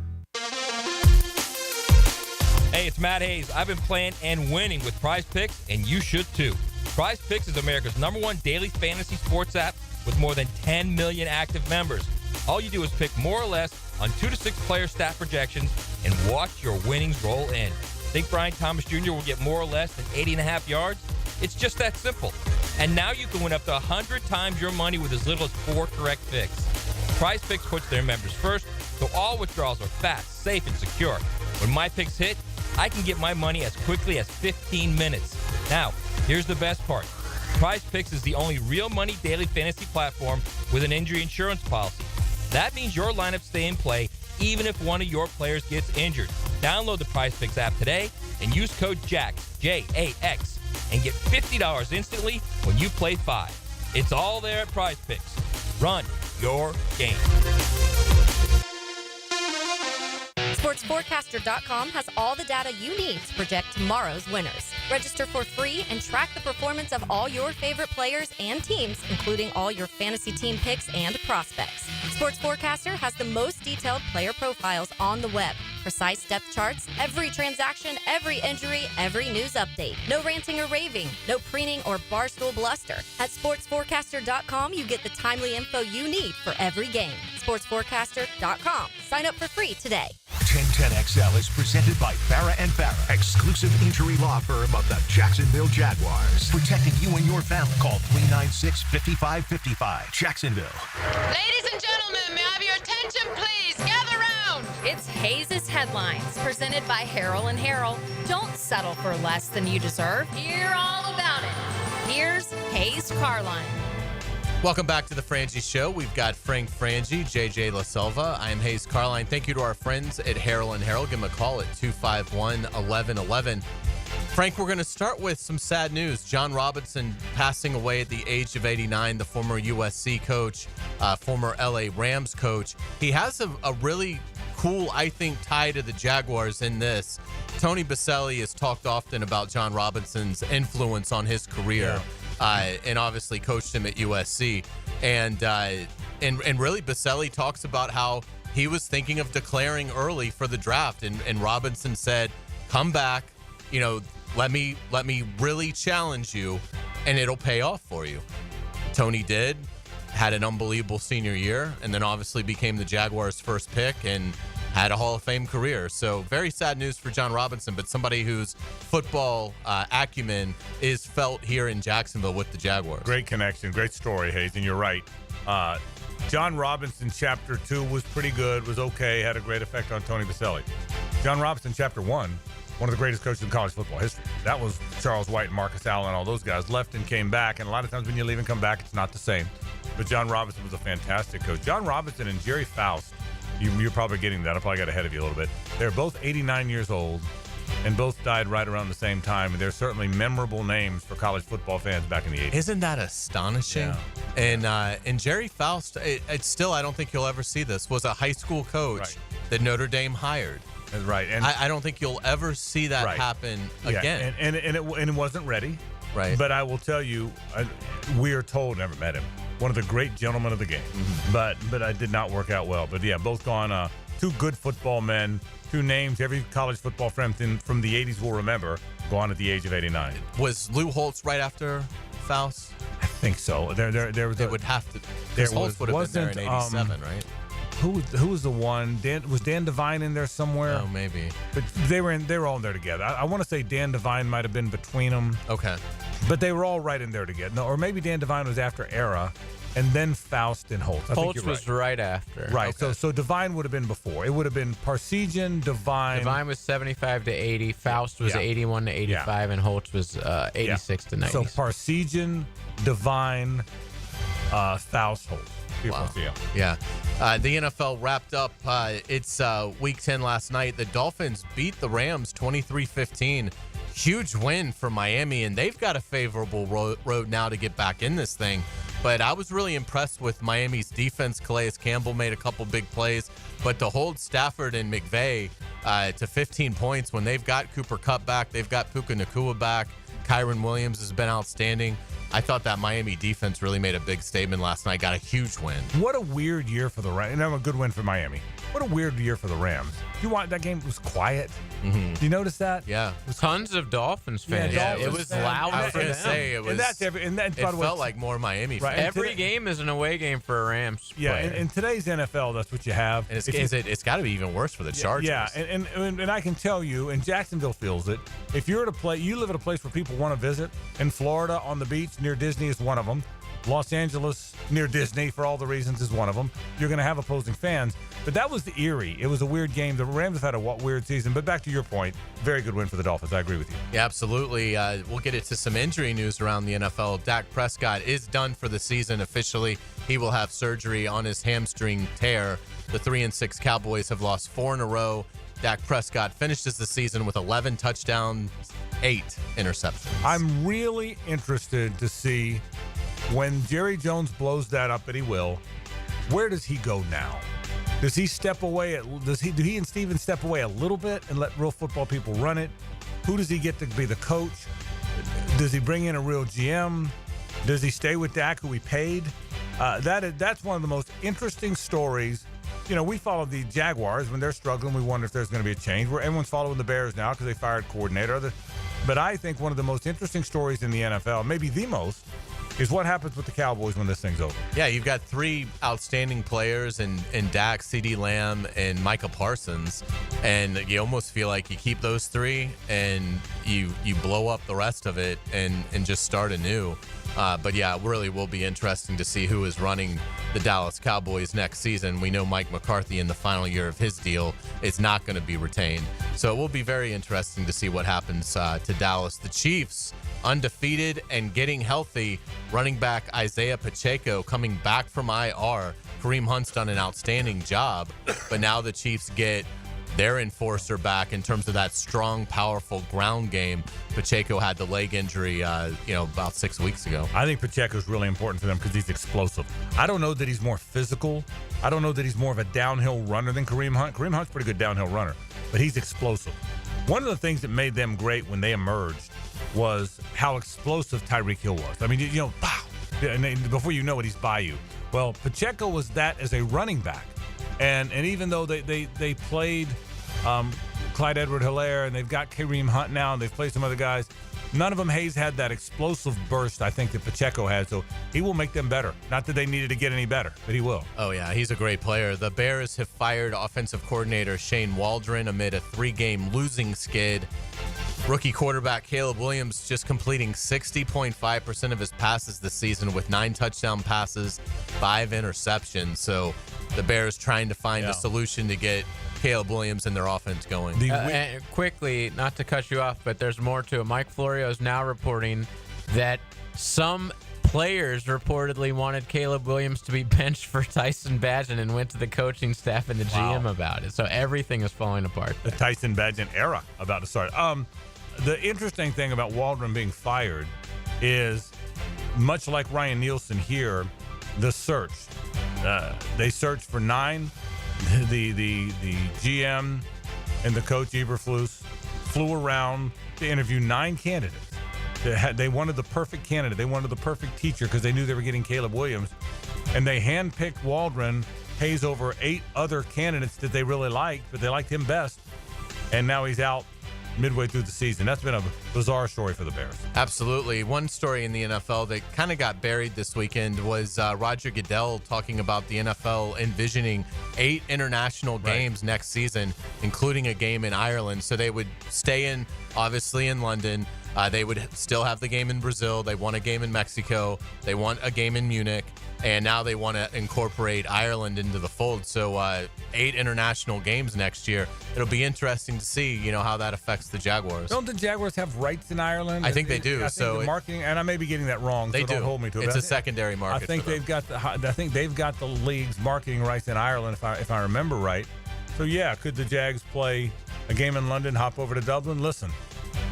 Hey, it's Matt Hays. I've been playing and winning with Prize Picks, and you should too. Prize Picks is America's #1 daily fantasy sports app with more than 10 million active members. All you do is pick more or less on 2 to 6 player stat projections and watch your winnings roll in. Think Brian Thomas Jr. will get more or less than 80.5 yards? It's just that simple. And now you can win up to 100 times your money with as little as 4 correct picks. Prize Picks puts their members first, so all withdrawals are fast, safe, and secure. When my picks hit, I can get my money as quickly as 15 minutes. Now, here's the best part. Prize Picks is the only real money daily fantasy platform with an injury insurance policy. That means your lineups stay in play even if one of your players gets injured. Download the Prize Picks app today and use code JAX, J-A-X, and get $50 instantly when you play 5. It's all there at Prize Picks. Run your game. SportsForecaster.com has all the data you need to project tomorrow's winners. Register for free and track the performance of all your favorite players and teams, including all your fantasy team picks and prospects. Sports Forecaster has the most detailed player profiles on the web, precise depth charts, every transaction, every injury, every news update. No ranting or raving, no preening or barstool bluster. At SportsForecaster.com, you get the timely info you need for every game. SportsForecaster.com. Sign up for free today. 1010XL is presented by Farrah & Farrah, exclusive injury law firm of the Jacksonville Jaguars. Protecting you and your family. Call 396-5555. Jacksonville. Ladies and gentlemen, may I have your attention, please? Gather round. It's Hays' Headlines, presented by Harrell & Harrell. Don't settle for less than you deserve. Hear all about it. Here's Hays Carlyon. Welcome back to the Frangie Show. We've got Frank Frangie, JJ La Selva. I am Hays Carlyon. Thank you to our friends at Harrell & Harrell. Give them a call at 251-1111. Frank, we're going to start with some sad news. John Robinson passing away at the age of 89, the former USC coach, former LA Rams coach. He has a really cool, I think, tie to the Jaguars in this. Tony Baselli has talked often about John Robinson's influence on his career. And obviously coached him at USC. And really, Baselli talks about how he was thinking of declaring early for the draft. And Robinson said, come back, let me really challenge you, and it'll pay off for you. Tony did, had an unbelievable senior year, and then obviously became the Jaguars' first pick and had a Hall of Fame career. So very sad news for John Robinson, but somebody whose football acumen is felt here in Jacksonville with the Jaguars. Great connection. Great story, Hays, and you're right. John Robinson, Chapter 2 was pretty good, was okay, had a great effect on Tony Baselli. John Robinson, Chapter 1, one of the greatest coaches in college football history. That was Charles White and Marcus Allen and all those guys. Left and came back, and a lot of times when you leave and come back, it's not the same. But John Robinson was a fantastic coach. John Robinson and Jerry Faust, you're probably getting that. I probably got ahead of you a little bit. They're both 89 years old. and both died right around the same time. And they're certainly memorable names for college football fans back in the 80s. Isn't that astonishing? Yeah. And Jerry Faust, it's still, I don't think you'll ever see this, was a high school coach that Notre Dame hired. That's right. And I don't think you'll ever see that happen again. And it wasn't ready. Right. But I will tell you, we are told, never met him, one of the great gentlemen of the game. But it did not work out well. But yeah, both gone. Two good football men, two names every college football fan from the 80s will remember, gone at the age of 89. Was Lou Holtz right after Faust? I think so. There was. It would have to. Because Holtz would have been there in 87, right? Who was the one? Was Dan Devine in there somewhere? Oh, maybe. But they were all in there together. I want to say Dan Devine might have been between them. Okay. But they were all right in there together. No, or maybe Dan Devine was after Era, and then Faust and Holtz. Holtz was right after. Right. Okay. So Devine would have been before. It would have been Parsegian, Devine. Devine was 75 to 80. Faust was 81 to 85, and Holtz was 86 to 90. So Parsegian, Devine, Faust, Holtz. Wow. Yeah. The NFL wrapped up. It's Week 10 last night. The Dolphins beat the Rams 23-15. Huge win for Miami, and they've got a favorable road now to get back in this thing. But I was really impressed with Miami's defense. Calais Campbell made a couple big plays, but to hold Stafford and McVay to 15 points when they've got Cooper Kupp back, they've got Puka Nacua back, Kyron Williams has been outstanding. I thought that Miami defense really made a big statement last night, got a huge win. What a weird year for the Rams. And a good win for Miami. What a weird year for the Rams. That game was quiet. Mm-hmm. Do you notice that? Yeah. Tons of Dolphins fans. Yeah, it was loud. I was going to say, it was. It felt like more Miami fans. Every game is an away game for a Rams player. player. In today's NFL, that's what you have. And it's got to be even worse for the Chargers. Yeah, and I can tell you, and Jacksonville feels it. If you're you live at a place where people want to visit, and Florida on the beach near Disney is one of them. Los Angeles near Disney, for all the reasons, is one of them. You're going to have opposing fans. But that was the Erie. It was a weird game. The Rams have had a weird season. But back to your point, very good win for the Dolphins. I agree with you. Yeah, absolutely. We'll get into some injury news around the NFL. Dak Prescott is done for the season officially. He will have surgery on his hamstring tear. The 3-6 Cowboys have lost 4 in a row. Dak Prescott finishes the season with 11 touchdowns, 8 interceptions. I'm really interested to see when Jerry Jones blows that up, and he will, where does he go now? Does he step away? Do he and Steven step away a little bit and let real football people run it? Who does he get to be the coach? Does he bring in a real GM? Does he stay with Dak, who he paid? That's one of the most interesting stories. You know, we follow the Jaguars when they're struggling. We wonder if there's going to be a change. Where everyone's following the Bears now because they fired coordinator. But I think one of the most interesting stories in the NFL, maybe the most, is what happens with the Cowboys when this thing's over. Yeah, you've got 3 outstanding players in Dak, CeeDee Lamb, and Micah Parsons, and you almost feel like you keep those 3 and you blow up the rest of it and just start anew. But yeah, it really will be interesting to see who is running the Dallas Cowboys next season. We know Mike McCarthy in the final year of his deal is not going to be retained. So it will be very interesting to see what happens to Dallas. The Chiefs, undefeated and getting healthy. Running back Isaiah Pacheco coming back from IR. Kareem Hunt's done an outstanding job, but now the Chiefs get their enforcer back in terms of that strong, powerful ground game. Pacheco had the leg injury, about 6 weeks ago. I think Pacheco's really important for them because he's explosive. I don't know that he's more physical. I don't know that he's more of a downhill runner than Kareem Hunt. Kareem Hunt's a pretty good downhill runner, but he's explosive. One of the things that made them great when they emerged was how explosive Tyreek Hill was. I mean, pow! And before you know it, he's by you. Well, Pacheco was that as a running back. And even though they played Clyde Edward-Helaire and they've got Kareem Hunt now and they've played some other guys, none of them, Hays, had that explosive burst I think that Pacheco had. So he will make them better. Not that they needed to get any better, but he will. Oh, yeah, he's a great player. The Bears have fired offensive coordinator Shane Waldron amid a 3-game losing skid. Rookie quarterback Caleb Williams just completing 60.5% of his passes this season with 9 touchdown passes, 5 interceptions. So the Bears trying to find a solution to get Caleb Williams and their offense going. And quickly, not to cut you off, but there's more to it. Mike Florio is now reporting that some players reportedly wanted Caleb Williams to be benched for Tyson Bagent and went to the coaching staff and the GM about it. So everything is falling apart there. The Tyson Bagent era about to start. The interesting thing about Waldron being fired is, much like Ryan Nielsen here, the search. They searched for 9. The GM and the coach Eberflus flew around to interview 9 candidates. They wanted the perfect candidate. They wanted the perfect teacher because they knew they were getting Caleb Williams. And they handpicked Waldron, Hays over 8 other candidates that they really liked, but they liked him best. And now he's out midway through the season. That's been a bizarre story for the Bears. Absolutely. One story in the NFL that kind of got buried this weekend was Roger Goodell talking about the NFL envisioning 8 international games next season, including a game in Ireland. So they would stay in, obviously, in London. They would still have the game in Brazil. They want a game in Mexico. They want a game in Munich. And now they want to incorporate Ireland into the fold. So 8 international games next year. It'll be interesting to see, how that affects the Jaguars. Don't the Jaguars have rights in Ireland? I think they do. I think the marketing, and I may be getting that wrong. They so do. Don't hold me to it. It's a secondary market. I think they've got the league's marketing rights in Ireland, if I remember right. So yeah, could the Jags play a game in London, hop over to Dublin? Listen.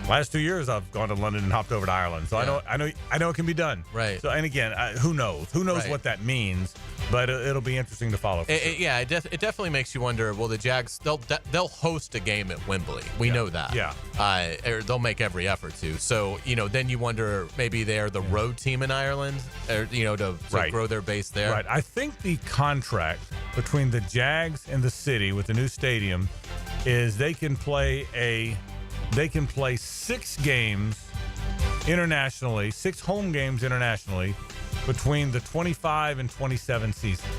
Last 2 years, I've gone to London and hopped over to Ireland, so I know it can be done. Right. So, and again, who knows? Who knows what that means? But it'll be interesting to follow. It definitely makes you wonder. Well, the Jags they'll host a game at Wembley. We know that. Yeah. Or they'll make every effort to. So then you wonder maybe they're the road team in Ireland, or to grow their base there. Right. I think the contract between the Jags and the city with the new stadium is they can play 6 games internationally, 6 home games internationally between the 25 and 27 seasons.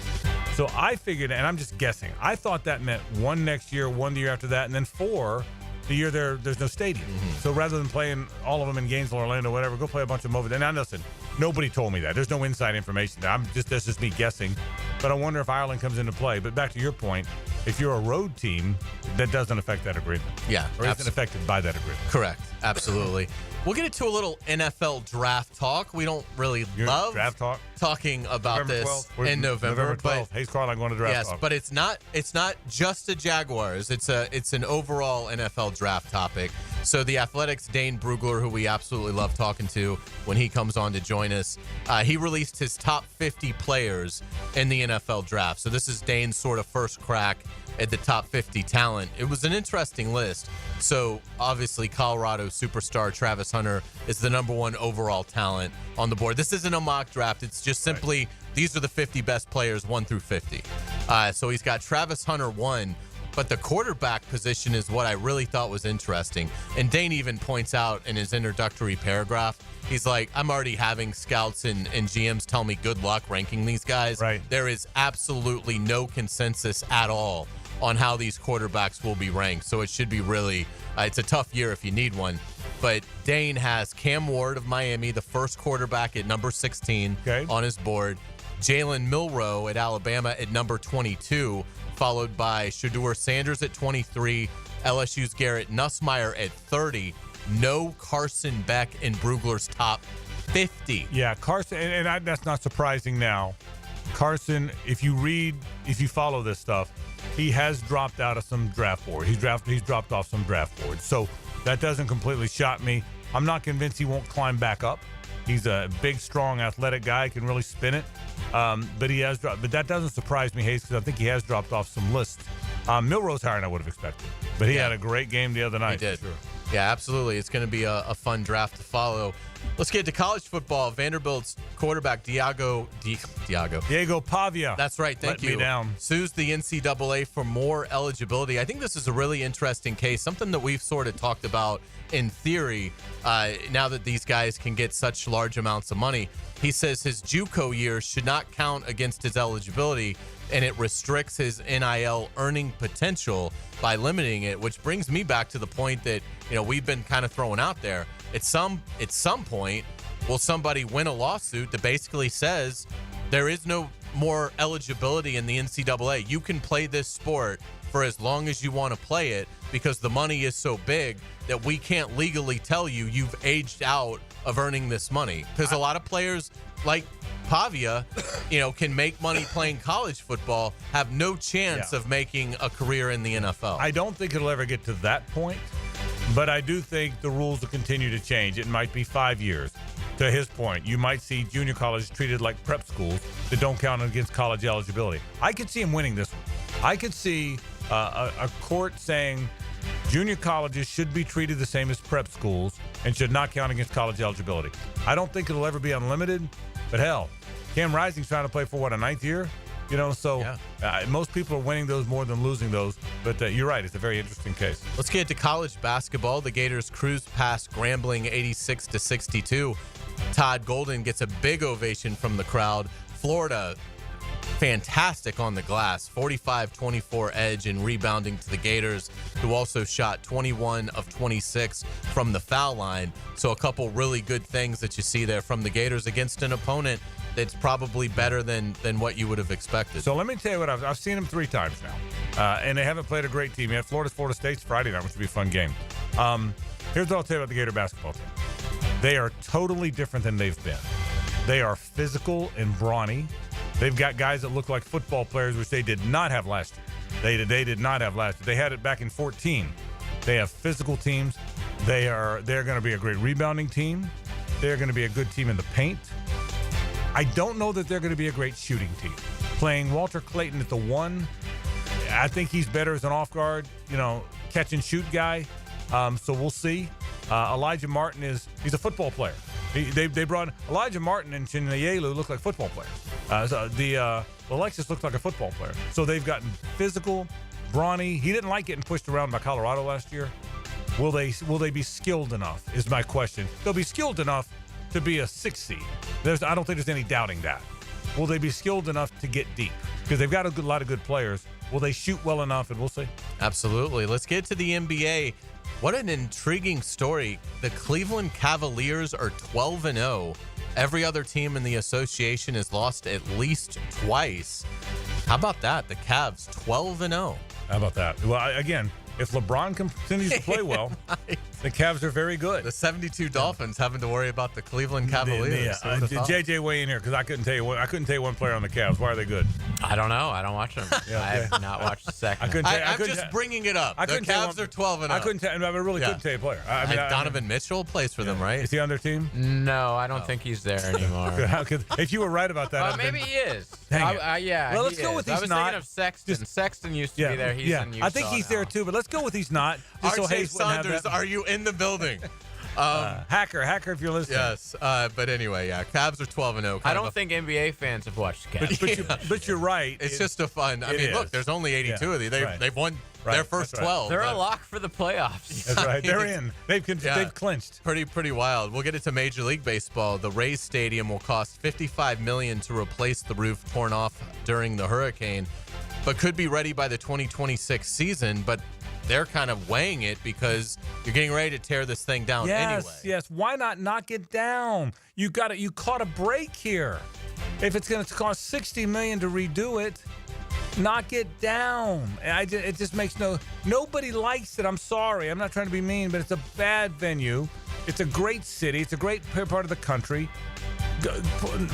So I figured, and I'm just guessing, I thought that meant 1 next year, 1 the year after that, and then 4 the year there's no stadium. Mm-hmm. So rather than playing all of them in Gainesville, Orlando, whatever, go play a bunch of them over there. Now listen, nobody told me that. There's no inside information there. That's just me guessing. But I wonder if Ireland comes into play. But back to your point, if you're a road team, that doesn't affect that agreement. Yeah. Or isn't affected by that agreement. Correct. Absolutely. We'll get into a little NFL draft talk. We don't really love draft talk talking about November this 12th. in November. 12th. Hays Carlyon going to draft talk. But it's not just the Jaguars. It's an overall NFL draft topic. So the Athletics' Dane Brugler, who we absolutely love talking to when he comes on to join us, he released his top 50 players in the NFL draft. So this is Dane's sort of first crack at the top 50 talent. It was an interesting list. So obviously Colorado superstar Travis Hunter is the number 1 overall talent on the board. This isn't a mock draft. It's just simply these are the 50 best players 1 through 50. So he's got Travis Hunter 1. But the quarterback position is what I really thought was interesting. And Dane even points out in his introductory paragraph, he's like, I'm already having scouts and GMs tell me good luck ranking these guys. Right. There is absolutely no consensus at all on how these quarterbacks will be ranked. So it should be really, it's a tough year if you need one. But Dane has Cam Ward of Miami, the first quarterback at number 16 on his board. Jalen Milroe at Alabama at number 22, followed by Shedeur Sanders at 23, LSU's Garrett Nussmeier at 30. No Carson Beck in Brugler's top 50. Yeah, Carson, and that's not surprising now. Carson, if you follow this stuff, he has dropped out of some draft board. He's dropped off some draft boards. So that doesn't completely shock me. I'm not convinced he won't climb back up. He's a big, strong, athletic guy, can really spin it. But he has dropped. But that doesn't surprise me, Hays, because I think he has dropped off some lists. Milroe's higher than I would have expected. But he had a great game the other night. He did. For sure. Yeah, absolutely. It's going to be a fun draft to follow. Let's get to college football. Vanderbilt's quarterback Diego Pavia. That's right. Thank you. Let me down. Sues the NCAA for more eligibility. I think this is a really interesting case, something that we've sort of talked about in theory now that these guys can get such large amounts of money. He says his JUCO years should not count against his eligibility, and it restricts his NIL earning potential by limiting it, which brings me back to the point that we've been kind of throwing out there. At some point, will somebody win a lawsuit that basically says there is no more eligibility in the NCAA? You can play this sport for as long as you want to play it because the money is so big that we can't legally tell you you've aged out of earning this money. Because a lot of players like Pavia, can make money playing college football, have no chance of making a career in the NFL. I don't think it'll ever get to that point, but I do think the rules will continue to change. It might be 5 years. To his point, you might see junior colleges treated like prep schools that don't count against college eligibility. I could see him winning this one. I could see a court saying junior colleges should be treated the same as prep schools and should not count against college eligibility. I don't think it'll ever be unlimited, but hell, Cam Rising's trying to play for, a ninth year? Most people are winning those more than losing those. But you're right. It's a very interesting case. Let's get to college basketball. The Gators cruise past Grambling 86-62. Todd Golden gets a big ovation from the crowd. Florida, fantastic on the glass. 45-24 edge and rebounding to the Gators, who also shot 21 of 26 from the foul line. So a couple really good things that you see there from the Gators against an opponent that's probably better than what you would have expected. So let me tell you what I've seen them 3 times now, and they haven't played a great team yet. Florida State's Friday night, which will be a fun game. Here's what I'll tell you about the Gator basketball team. They are totally different than they've been. They are physical and brawny. They've got guys that look like football players, which they did not have last year. They did not have last year. They had it back in 2014. They have physical teams. They're going to be a great rebounding team. They're going to be a good team in the paint. I don't know that they're going to be a great shooting team. Playing Walter Clayton at the 1, I think he's better as an off guard, catch and shoot guy. So we'll see. Elijah Martin he's a football player. They brought Elijah Martin and Chinyelu look like football players. Alexis looks like a football player. So they've gotten physical, brawny. He didn't like getting pushed around by Colorado last year. Will they be skilled enough is my question. They'll be skilled enough to be a 6 seed. I don't think there's any doubting that. Will they be skilled enough to get deep? Because they've got a lot of good players. Will they shoot well enough? And we'll see. Absolutely. Let's get to the NBA. What an intriguing story. The Cleveland Cavaliers are 12-0. Every other team in the association has lost at least twice. How about that? The Cavs 12-0. How about that? Well, again, if LeBron continues to play well, the Cavs are very good. The 72 Dolphins having to worry about the Cleveland Cavaliers. JJ weigh in here because I couldn't tell you one player on the Cavs. Why are they good? I don't know. I don't watch them. I have not watched the second. I'm just bringing it up. The Cavs are 12-0. I couldn't tell. I really couldn't tell you a player. Donovan Mitchell plays for them, right? Is he on their team? No, I don't think he's there anymore. If you were right about that, maybe he is. Yeah. Well, let's go with he's not. I was thinking of Sexton. Sexton used to be there. He's in Utah. I think he's there too, but let's go with he's not. Archie Saunders, are you in the building? Hacker, if you're listening. Yes, but anyway, Cavs are 12-0. I don't think NBA fans have watched the Cavs. But you're right. It's just a fun. I mean, look, there's only 82 of these. They've won their first 12. They're a lock for the playoffs. That's right. They're in. They've clinched. Pretty wild. We'll get it to Major League Baseball. The Rays Stadium will cost $55 million to replace the roof torn off during the hurricane, but could be ready by the 2026 season. But they're kind of weighing it because you're getting ready to tear this thing down anyway. Yes. Why not knock it down? You caught a break here. If it's going to cost $60 million to redo it, knock it down. It just makes nobody likes it. I'm sorry. I'm not trying to be mean, but it's a bad venue. It's a great city. It's a great part of the country.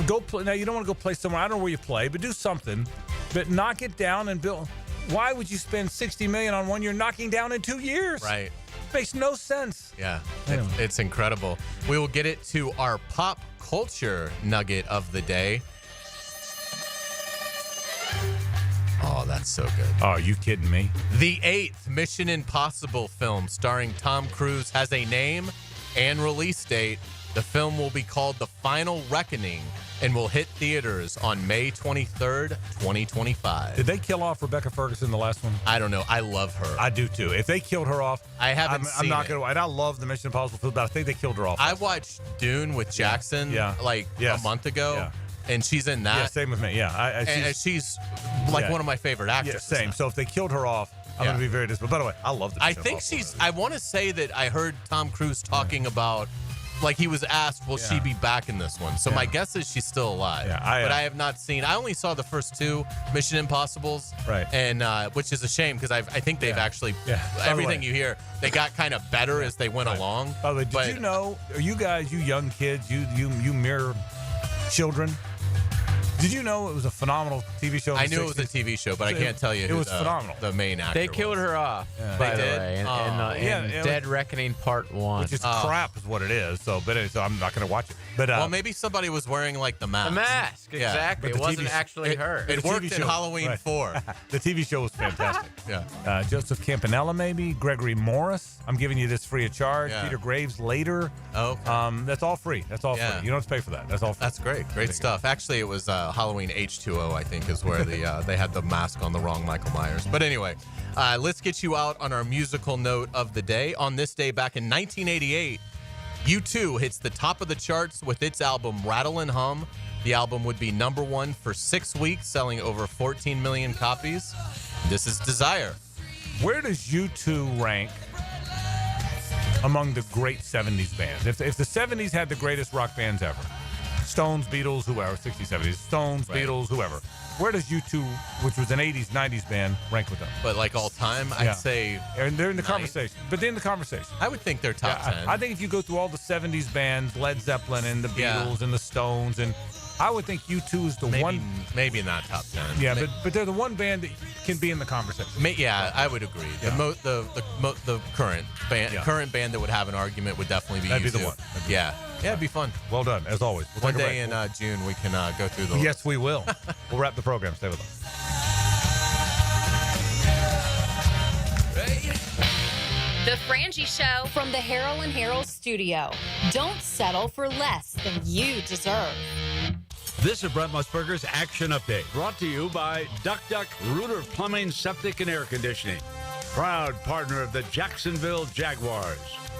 Go play. Now, you don't want to go play somewhere. I don't know where you play, but do something. But knock it down and build. Why would you spend $60 million on one you're knocking down in 2 years? Right. Makes no sense. Yeah, it's incredible. We will get it to our pop culture nugget of the day. Oh, that's so good. Oh, are you kidding me? The 8th Mission Impossible film starring Tom Cruise has a name and release date. The film will be called The Final Reckoning and will hit theaters on May 23rd, 2025. Did they kill off Rebecca Ferguson the last one? I don't know. I love her. I do too. If they killed her off, I haven't I'm not going to. And I love the Mission Impossible film, but I think they killed her off. I watched Dune with Jackson a month ago. Yeah. And she's in that. Yeah, same with me. Yeah. She's one of my favorite actresses. Yeah, same. So if they killed her off, I'm going to be very disappointed. By the way, I love the I think I want to say that I heard Tom Cruise talking about like he was asked, will she be back in this one? So my guess is she's still alive. Yeah, but I have not seen. I only saw the first 2 Mission Impossibles, right? And which is a shame because I think they've actually everything you hear they got kind of better as they went along. By the way, did you know? You guys, you young kids, you mere children. Did you know it was a phenomenal TV show? I knew it was a TV show, but I can't tell you. It was phenomenal. The main actor. They killed her off, by the way, in Dead Reckoning Part 1. Which is crap, is what it is. So I'm not going to watch it. But well, maybe somebody was wearing like the mask. The mask, exactly. It wasn't actually her. It worked in Halloween 4. The TV show was fantastic. Joseph Campanella, maybe Gregory Morris. I'm giving you this free of charge. Peter Graves later. Oh, okay. That's all free. That's all free. You don't have to pay for that. That's all free. That's great stuff. Actually, it was Halloween H2O, I think, is where they had the mask on the wrong Michael Myers. But anyway, let's get you out on our musical note of the day. On this day back in 1988, U2 hits the top of the charts with its album Rattle and Hum. The album would be number 1 for 6 weeks, selling over 14 million copies. This is Desire. Where does U2 rank among the great 70s bands? If the 70s had the greatest rock bands ever, Stones, Beatles, whoever, 60s, 70s, Stones, Beatles, whoever. Where does U2, which was an 80s, 90s band, rank with them? But like all time, I'd say... And they're in the conversation. But they're in the conversation. I would think they're top 10. I think if you go through all the 70s bands, Led Zeppelin and the Beatles and the Stones, and I would think U2 is the one... Maybe not top 10. Yeah, but they're the one band that can be in the conversation. I would agree. Yeah. The current band that would have an argument would definitely be That'd U2. Be the one. Yeah, it'd be fun. Well done, as always. One day in June, we can go through the... Yes, we will. We'll wrap the program. Stay with us. The Frangie Show from the Harold and Harold studio. Don't settle for less than you deserve. This is Brett Musburger's Action Update, brought to you by Duck Rooter Plumbing, Septic, and Air Conditioning, proud partner of the Jacksonville Jaguars.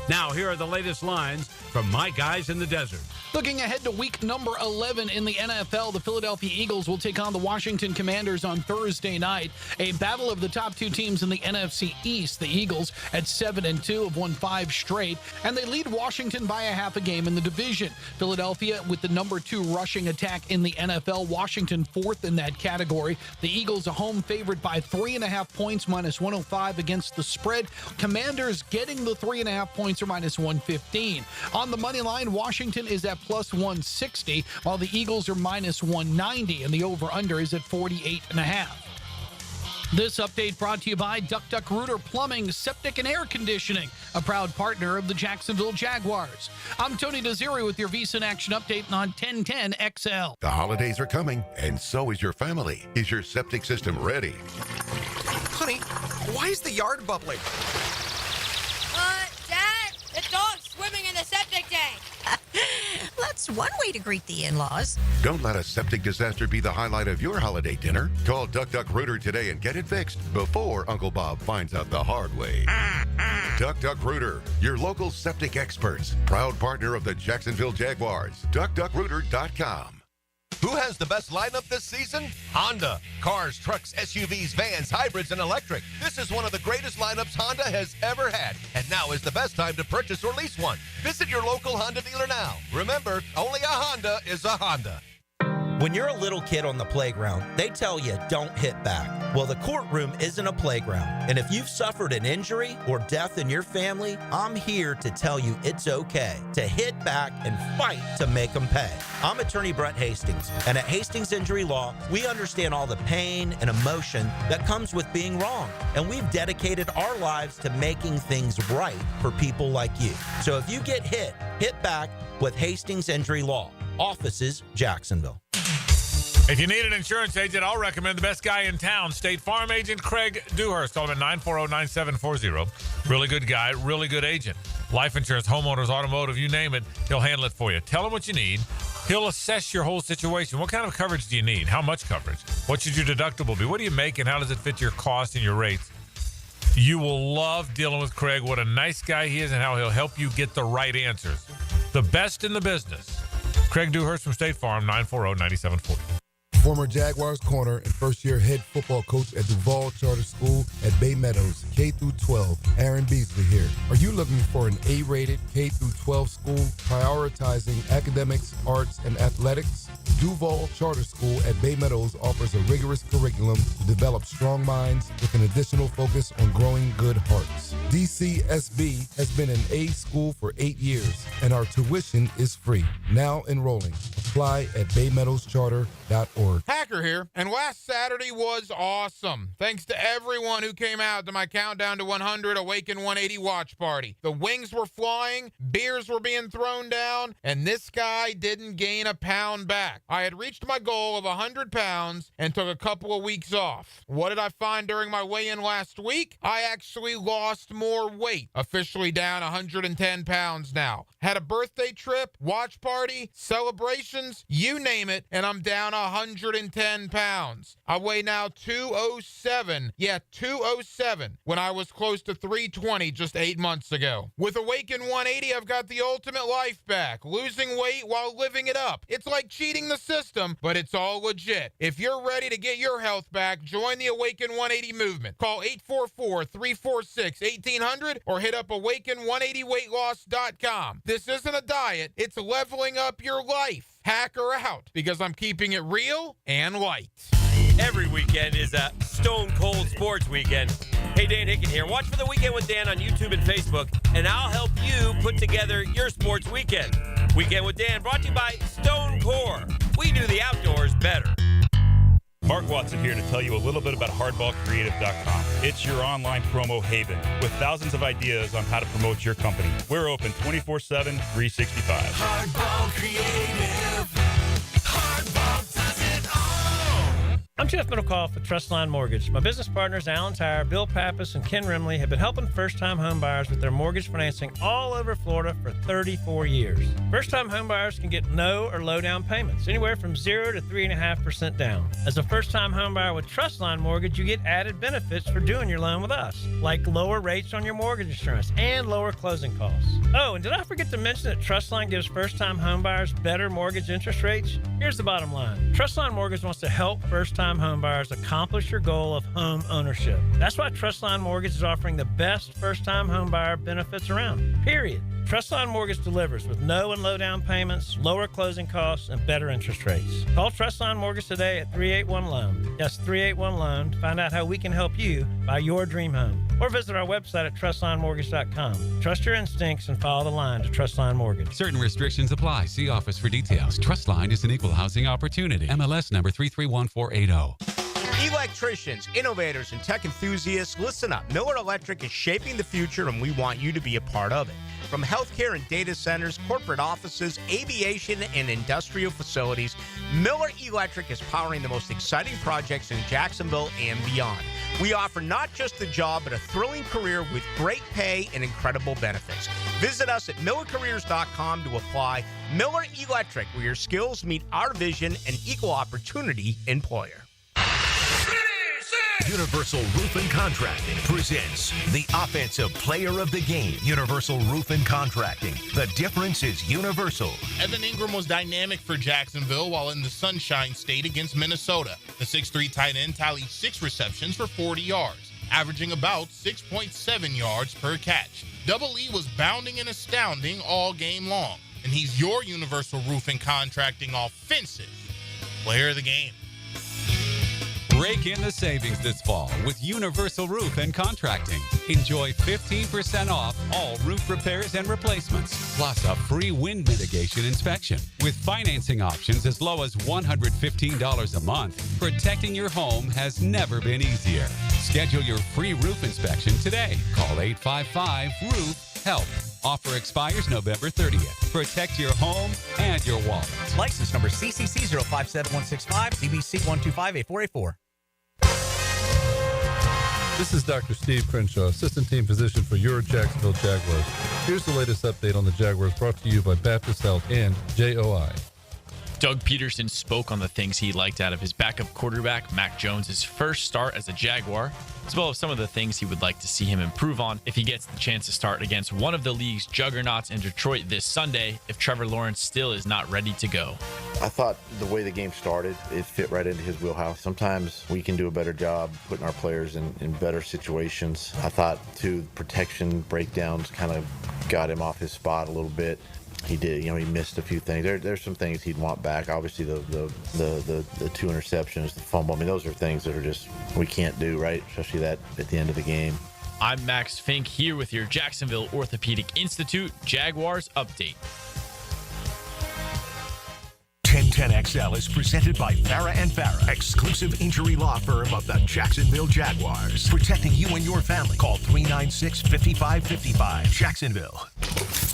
Now, here are the latest lines from my guys in the desert. Looking ahead to week number 11 in the NFL, the Philadelphia Eagles will take on the Washington Commanders on Thursday night. A battle of the top 2 teams in the NFC East. The Eagles at 7-2 have won 5 straight, and they lead Washington by a half a game in the division. Philadelphia with the number 2 rushing attack in the NFL. Washington 4th in that category. The Eagles a home favorite by 3.5 points, minus 105 against the spread. Commanders getting the 3.5 points or minus 115. On the money line, Washington is at plus 160, while the Eagles are minus 190, and the over-under is at 48.5. This update brought to you by Duck Rooter Plumbing, Septic, and Air Conditioning, a proud partner of the Jacksonville Jaguars. I'm Tony Desiri with your VSiN Action Update on 1010 XL. The holidays are coming, and so is your family. Is your septic system ready? Honey, why is the yard bubbling? Dad, the dog's swimming in the septic tank. That's one way to greet the in-laws. Don't let a septic disaster be the highlight of your holiday dinner. Call Duck Rooter today and get it fixed before Uncle Bob finds out the hard way. Duck Rooter, your local septic experts. Proud partner of the Jacksonville Jaguars. DuckRooter.com. Who has the best lineup this season? Honda. Cars, trucks, SUVs, vans, hybrids, and electric. This is one of the greatest lineups Honda has ever had. And now is the best time to purchase or lease one. Visit your local Honda dealer now. Remember, only a Honda is a Honda. When you're a little kid on the playground, they tell you don't hit back. Well, the courtroom isn't a playground. And if you've suffered an injury or death in your family, I'm here to tell you it's okay to hit back and fight to make them pay. I'm attorney Brett Hastings, and at Hastings Injury Law, we understand all the pain and emotion that comes with being wrong. And we've dedicated our lives to making things right for people like you. So if you get hit back with Hastings Injury Law. Offices, Jacksonville. If you need an insurance agent, I'll recommend the best guy in town, State Farm agent Craig Dewhurst. Call him at 940-9740. Really good guy, really good agent. Life insurance, homeowners, automotive, you name it, he'll handle it for you. Tell him what you need. He'll assess your whole situation. What kind of coverage do you need? How much coverage? What should your deductible be? What do you make, and how does it fit your cost and your rates? You will love dealing with Craig. What a nice guy he is, and how he'll help you get the right answers. The best in the business. Craig Dewhurst from State Farm, 940-9740. Former Jaguars corner and first-year head football coach at Duval Charter School at Bay Meadows, K-12. Aaron Beasley here. Are you looking for an A-rated K-12 school prioritizing academics, arts, and athletics? Duval Charter School at Bay Meadows offers a rigorous curriculum to develop strong minds with an additional focus on growing good hearts. DCSB has been an A school for 8 years, and our tuition is free. Now enrolling. Apply at baymeadowscharter.org. Hacker here, and last Saturday was awesome. Thanks to everyone who came out to my Countdown to 100 Awaken 180 watch party. The wings were flying, beers were being thrown down, and this guy didn't gain a pound back. I had reached my goal of 100 pounds and took a couple of weeks off. What did I find during my weigh-in last week? I actually lost more weight, officially down 110 pounds now. Had a birthday trip, watch party, celebrations, you name it, and I'm down 110 pounds. I weigh now 207. Yeah, 207, when I was close to 320 just 8 months ago. With Awaken 180, I've got the ultimate life back, losing weight while living it up. It's like cheating the system, but it's all legit. If you're ready to get your health back, join the Awaken 180 movement. Call 844-346-1800 or hit up awaken180weightloss.com. This isn't a diet, it's leveling up your life. Hacker out, because I'm keeping it real and light. Every weekend is a Stone Cold Sports Weekend. Hey, Dan Hicken here. Watch for The Weekend with Dan on YouTube and Facebook, and I'll help you put together your sports weekend. Weekend with Dan brought to you by Stone Core. We do the outdoors better. Mark Watson here to tell you a little bit about hardballcreative.com. It's your online promo haven with thousands of ideas on how to promote your company. We're open 24/7, 365. Hardball Creative. Hardball does it all. I'm Jeff Middlecoff with Trustline Mortgage. My business partners, Alan Tyre, Bill Pappas, and Ken Rimley, have been helping first-time home buyers with their mortgage financing all over Florida for 34 years. First-time home buyers can get no or low down payments, anywhere from 0 to 3.5% down. As a first-time home buyer with Trustline Mortgage, you get added benefits for doing your loan with us, like lower rates on your mortgage insurance and lower closing costs. Oh, and did I forget to mention that Trustline gives first-time home buyers better mortgage interest rates? Here's the bottom line. Trustline Mortgage wants to help first-time home buyers accomplish your goal of home ownership. That's why Trustline Mortgage is offering the best first-time home buyer benefits around, period. Trustline Mortgage delivers with no and low down payments, lower closing costs, and better interest rates. Call Trustline Mortgage today at 381-LOAN. That's 381-LOAN to find out how we can help you buy your dream home. Or visit our website at trustlinemortgage.com. Trust your instincts and follow the line to Trustline Mortgage. Certain restrictions apply. See office for details. Trustline is an equal housing opportunity. MLS number 331480. Electricians, innovators, and tech enthusiasts, listen up. Miller Electric is shaping the future, and we want you to be a part of it. From healthcare and data centers, corporate offices, aviation, and industrial facilities, Miller Electric is powering the most exciting projects in Jacksonville and beyond. We offer not just a job, but a thrilling career with great pay and incredible benefits. Visit us at millercareers.com to apply. Miller Electric, where your skills meet our vision, an equal opportunity employer. Universal Roof and Contracting presents the Offensive Player of the Game. Universal Roof and Contracting. The difference is universal. Evan Ingram was dynamic for Jacksonville while in the Sunshine State against Minnesota. The 6'3" tight end tallied 6 receptions for 40 yards, averaging about 6.7 yards per catch. Double E was bounding and astounding all game long, and he's your Universal Roof and Contracting Offensive Player of the Game. Break in the savings this fall with Universal Roof and Contracting. Enjoy 15% off all roof repairs and replacements, plus a free wind mitigation inspection. With financing options as low as $115 a month, protecting your home has never been easier. Schedule your free roof inspection today. Call 855-ROOF-HELP. Offer expires November 30th. Protect your home and your wallet. License number CCC 057165, CBC 1258484. This is Dr. Steve Crenshaw, Assistant Team Physician for your Jacksonville Jaguars. Here's the latest update on the Jaguars brought to you by Baptist Health and JOI. Doug Peterson spoke on the things he liked out of his backup quarterback, Mac Jones' first start as a Jaguar, as well as some of the things he would like to see him improve on if he gets the chance to start against one of the league's juggernauts in Detroit this Sunday if Trevor Lawrence still is not ready to go. I thought the way the game started, it fit right into his wheelhouse. Sometimes we can do a better job putting our players in better situations. I thought, too, protection breakdowns kind of got him off his spot a little bit. He did, he missed a few things. There's some things he'd want back. Obviously, the 2 interceptions, the fumble. I mean, those are things that are just we can't do, right? Especially that at the end of the game. I'm Max Fink here with your Jacksonville Orthopedic Institute Jaguars update. 1010XL is presented by Farah and Farah, exclusive injury law firm of the Jacksonville Jaguars. Protecting you and your family. Call 396-5555. Jacksonville.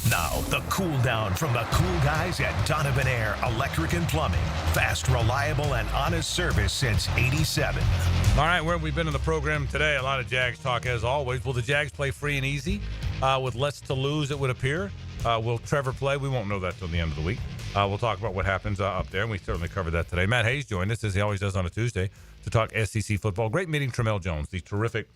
Now, the cool down from the cool guys at Donovan Air Electric and Plumbing. Fast, reliable, and honest service since '87. All right, where have we been in the program today? A lot of Jags talk as always. Will the Jags play free and easy with less to lose, it would appear? Will Trevor play? We won't know that till the end of the week. We'll talk about what happens up there, and we certainly covered that today. Matt Hays joined us, as he always does on a Tuesday, to talk SEC football. Great meeting Trell Jones, the terrific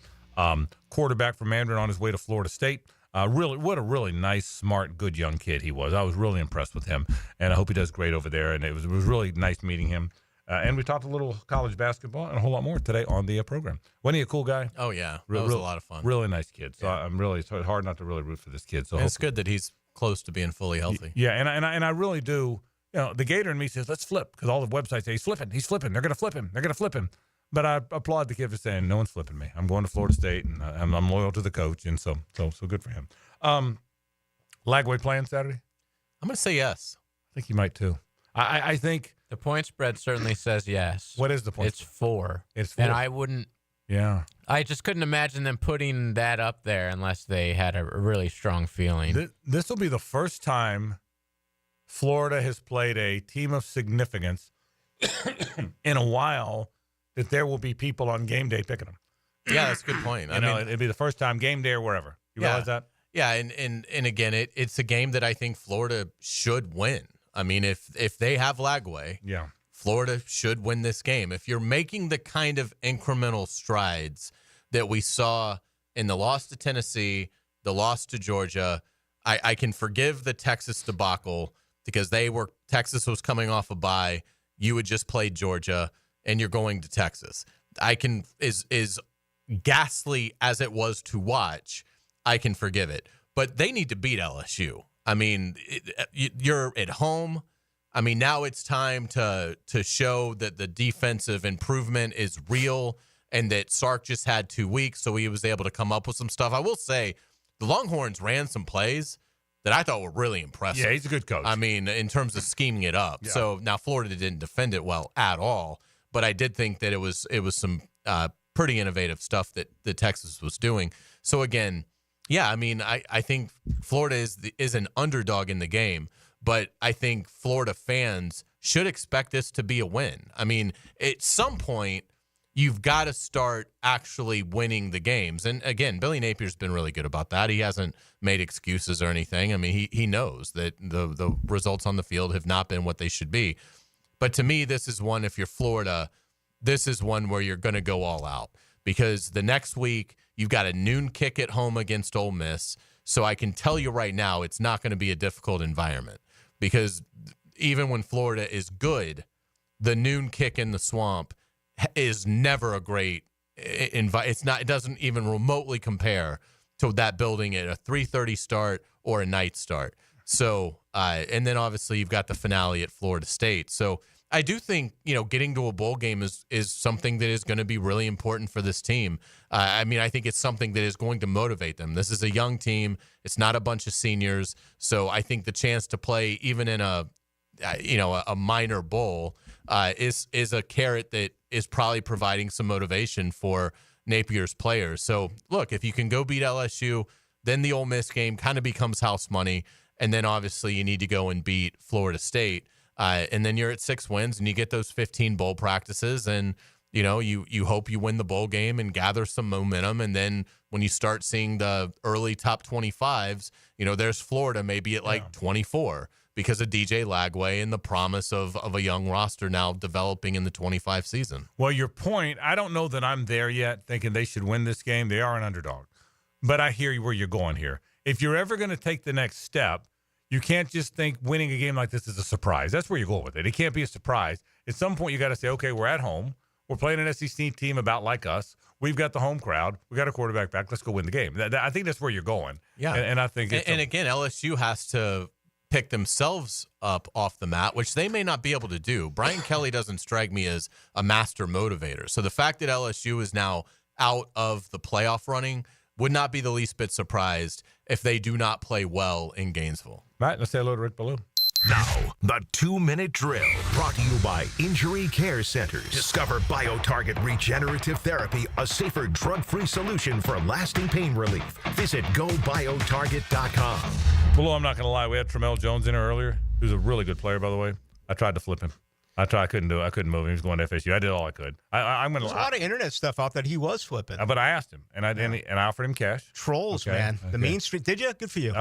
quarterback from Mandarin on his way to Florida State. What a really nice, smart, good young kid he was. I was really impressed with him, and I hope he does great over there. And it was really nice meeting him. And we talked a little college basketball and a whole lot more today on the program. Wasn't he a cool guy? Oh, yeah. That was a lot of fun. Really nice kid. So yeah. It's hard not to really root for this kid. So it's good that he's close to being fully healthy. Yeah, and I really do. The Gator in me says, let's flip, because all the websites say he's flipping. They're going to flip him. But I applaud the kid for saying, no one's flipping me. I'm going to Florida State, and I'm loyal to the coach, and so good for him. Lagway playing Saturday? I'm going to say yes. I think you might too. I think the point spread certainly says yes. What is the point? It's 4. It's 4. And I wouldn't. Yeah. I just couldn't imagine them putting that up there unless they had a really strong feeling. This will be the first time Florida has played a team of significance in a while that there will be people on game day picking them. Yeah, that's a good point. It'd be the first time game day or wherever. You realize that? Yeah, and again, it's a game that I think Florida should win. I mean, if they have Lagway, yeah, Florida should win this game. If you're making the kind of incremental strides that we saw in the loss to Tennessee, the loss to Georgia, I can forgive the Texas debacle because Texas was coming off a bye. You had just played Georgia, and you're going to Texas. As ghastly as it was to watch, I can forgive it. But they need to beat LSU. I mean, you're at home. I mean, now it's time to show that the defensive improvement is real and that Sark just had 2 weeks, so he was able to come up with some stuff. I will say the Longhorns ran some plays that I thought were really impressive. Yeah, he's a good coach. I mean, in terms of scheming it up. Yeah. So now Florida didn't defend it well at all, but I did think that it was some pretty innovative stuff that Texas was doing. So again, yeah, I mean, I think Florida is an underdog in the game, but I think Florida fans should expect this to be a win. I mean, at some point, you've got to start actually winning the games. And again, Billy Napier's been really good about that. He hasn't made excuses or anything. I mean, he knows that the results on the field have not been what they should be. But to me, this is one, if you're Florida, this is one where you're going to go all out. Because the next week, you've got a noon kick at home against Ole Miss. So I can tell you right now, it's not going to be a difficult environment. Because even when Florida is good, the noon kick in the Swamp is never a great environment. It doesn't even remotely compare to that building at a 3:30 start or a night start. So, and then obviously you've got the finale at Florida State. So I do think, getting to a bowl game is something that is going to be really important for this team. I mean, I think it's something that is going to motivate them. This is a young team. It's not a bunch of seniors. So I think the chance to play even in a minor bowl is a carrot that is probably providing some motivation for Napier's players. So look, if you can go beat LSU, then the Ole Miss game kind of becomes house money. And then obviously you need to go and beat Florida State. And then you're at 6 wins and you get those 15 bowl practices and, you hope you win the bowl game and gather some momentum. And then when you start seeing the early top 25s, there's Florida maybe at like 24 because of DJ Lagway and the promise of a young roster now developing in the 25 season. Well, your point, I don't know that I'm there yet thinking they should win this game. They are an underdog. But I hear where you're going here. If you're ever going to take the next step, you can't just think winning a game like this is a surprise. That's where you go with it. It can't be a surprise. At some point, you got to say, okay, we're at home. We're playing an SEC team about like us. We've got the home crowd. We got a quarterback back. Let's go win the game. I think that's where you're going. Yeah. And I think and again, LSU has to pick themselves up off the mat, which they may not be able to do. Brian Kelly doesn't strike me as a master motivator. So the fact that LSU is now out of the playoff running would not be the least bit surprised if they do not play well in Gainesville. Right, let's say hello to Rick Ballou. Now, the 2-minute drill brought to you by Injury Care Centers. Discover BioTarget Regenerative Therapy, a safer drug-free solution for lasting pain relief. Visit GoBioTarget.com. Ballou, I'm not going to lie. We had Trell Jones in here earlier, who's a really good player, by the way. I tried to flip him. I couldn't do it. I couldn't move him. He was going to FSU. I did all I could. There's a lot of internet stuff out that he was flipping. But I asked him, and I offered him cash. Trolls, Okay. man. The Main Street. Did you? Good for you.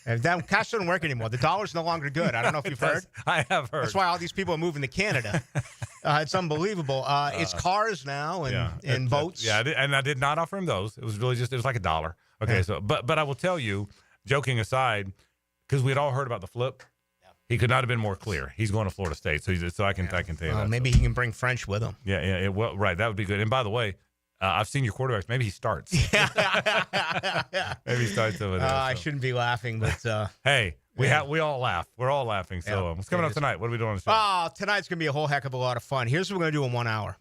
And that cash doesn't work anymore. The dollar's no longer good. I don't know if you've heard. I have heard. That's why all these people are moving to Canada. It's unbelievable. It's cars now and boats. Yeah, I did not offer him those. It was really it was like $1. Okay, so but I will tell you, joking aside, because we had all heard about the flip. He could not have been more clear. He's going to Florida State, so I can tell you that. Maybe he can bring French with him. Yeah. Well, right, that would be good. And by the way, I've seen your quarterbacks. Maybe he starts. Maybe he starts over there. I shouldn't be laughing, but hey, we all laugh. We're all laughing. So what's coming up tonight? What are we doing on the show? Tonight's gonna be a whole heck of a lot of fun. Here's what we're gonna do in 1 hour.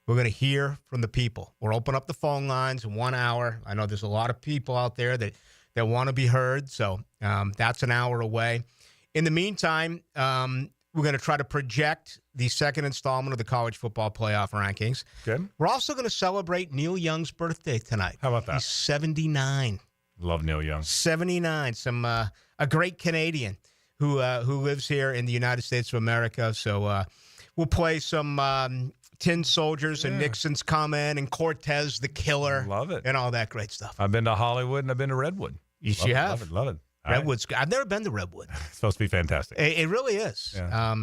We're gonna hear from the people. We'll open up the phone lines in 1 hour. I know there's a lot of people out there that want to be heard. So that's an hour away. In the meantime, we're going to try to project the second installment of the college football playoff rankings. Good. We're also going to celebrate Neil Young's birthday tonight. How about that? He's 79. Love Neil Young. 79. A great Canadian who lives here in the United States of America. So we'll play some Tin Soldiers and Nixon's Coming and Cortez the Killer. Love it. And all that great stuff. I've been to Hollywood and I've been to Redwood. Yes, you have. Love it. Redwood's. I've never been to Redwood. It's supposed to be fantastic. It really is. Yeah.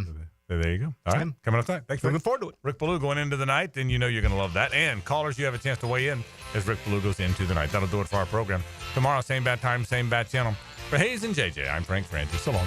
There you go. All right. Coming up tonight. Thanks. Looking forward to it. Rick Ballou going into the night, and you know you're going to love that. And callers, you have a chance to weigh in as Rick Ballou goes into the night. That'll do it for our program. Tomorrow, same bad time, same bad channel. For Hays and JJ, I'm Frank Frangie. So long.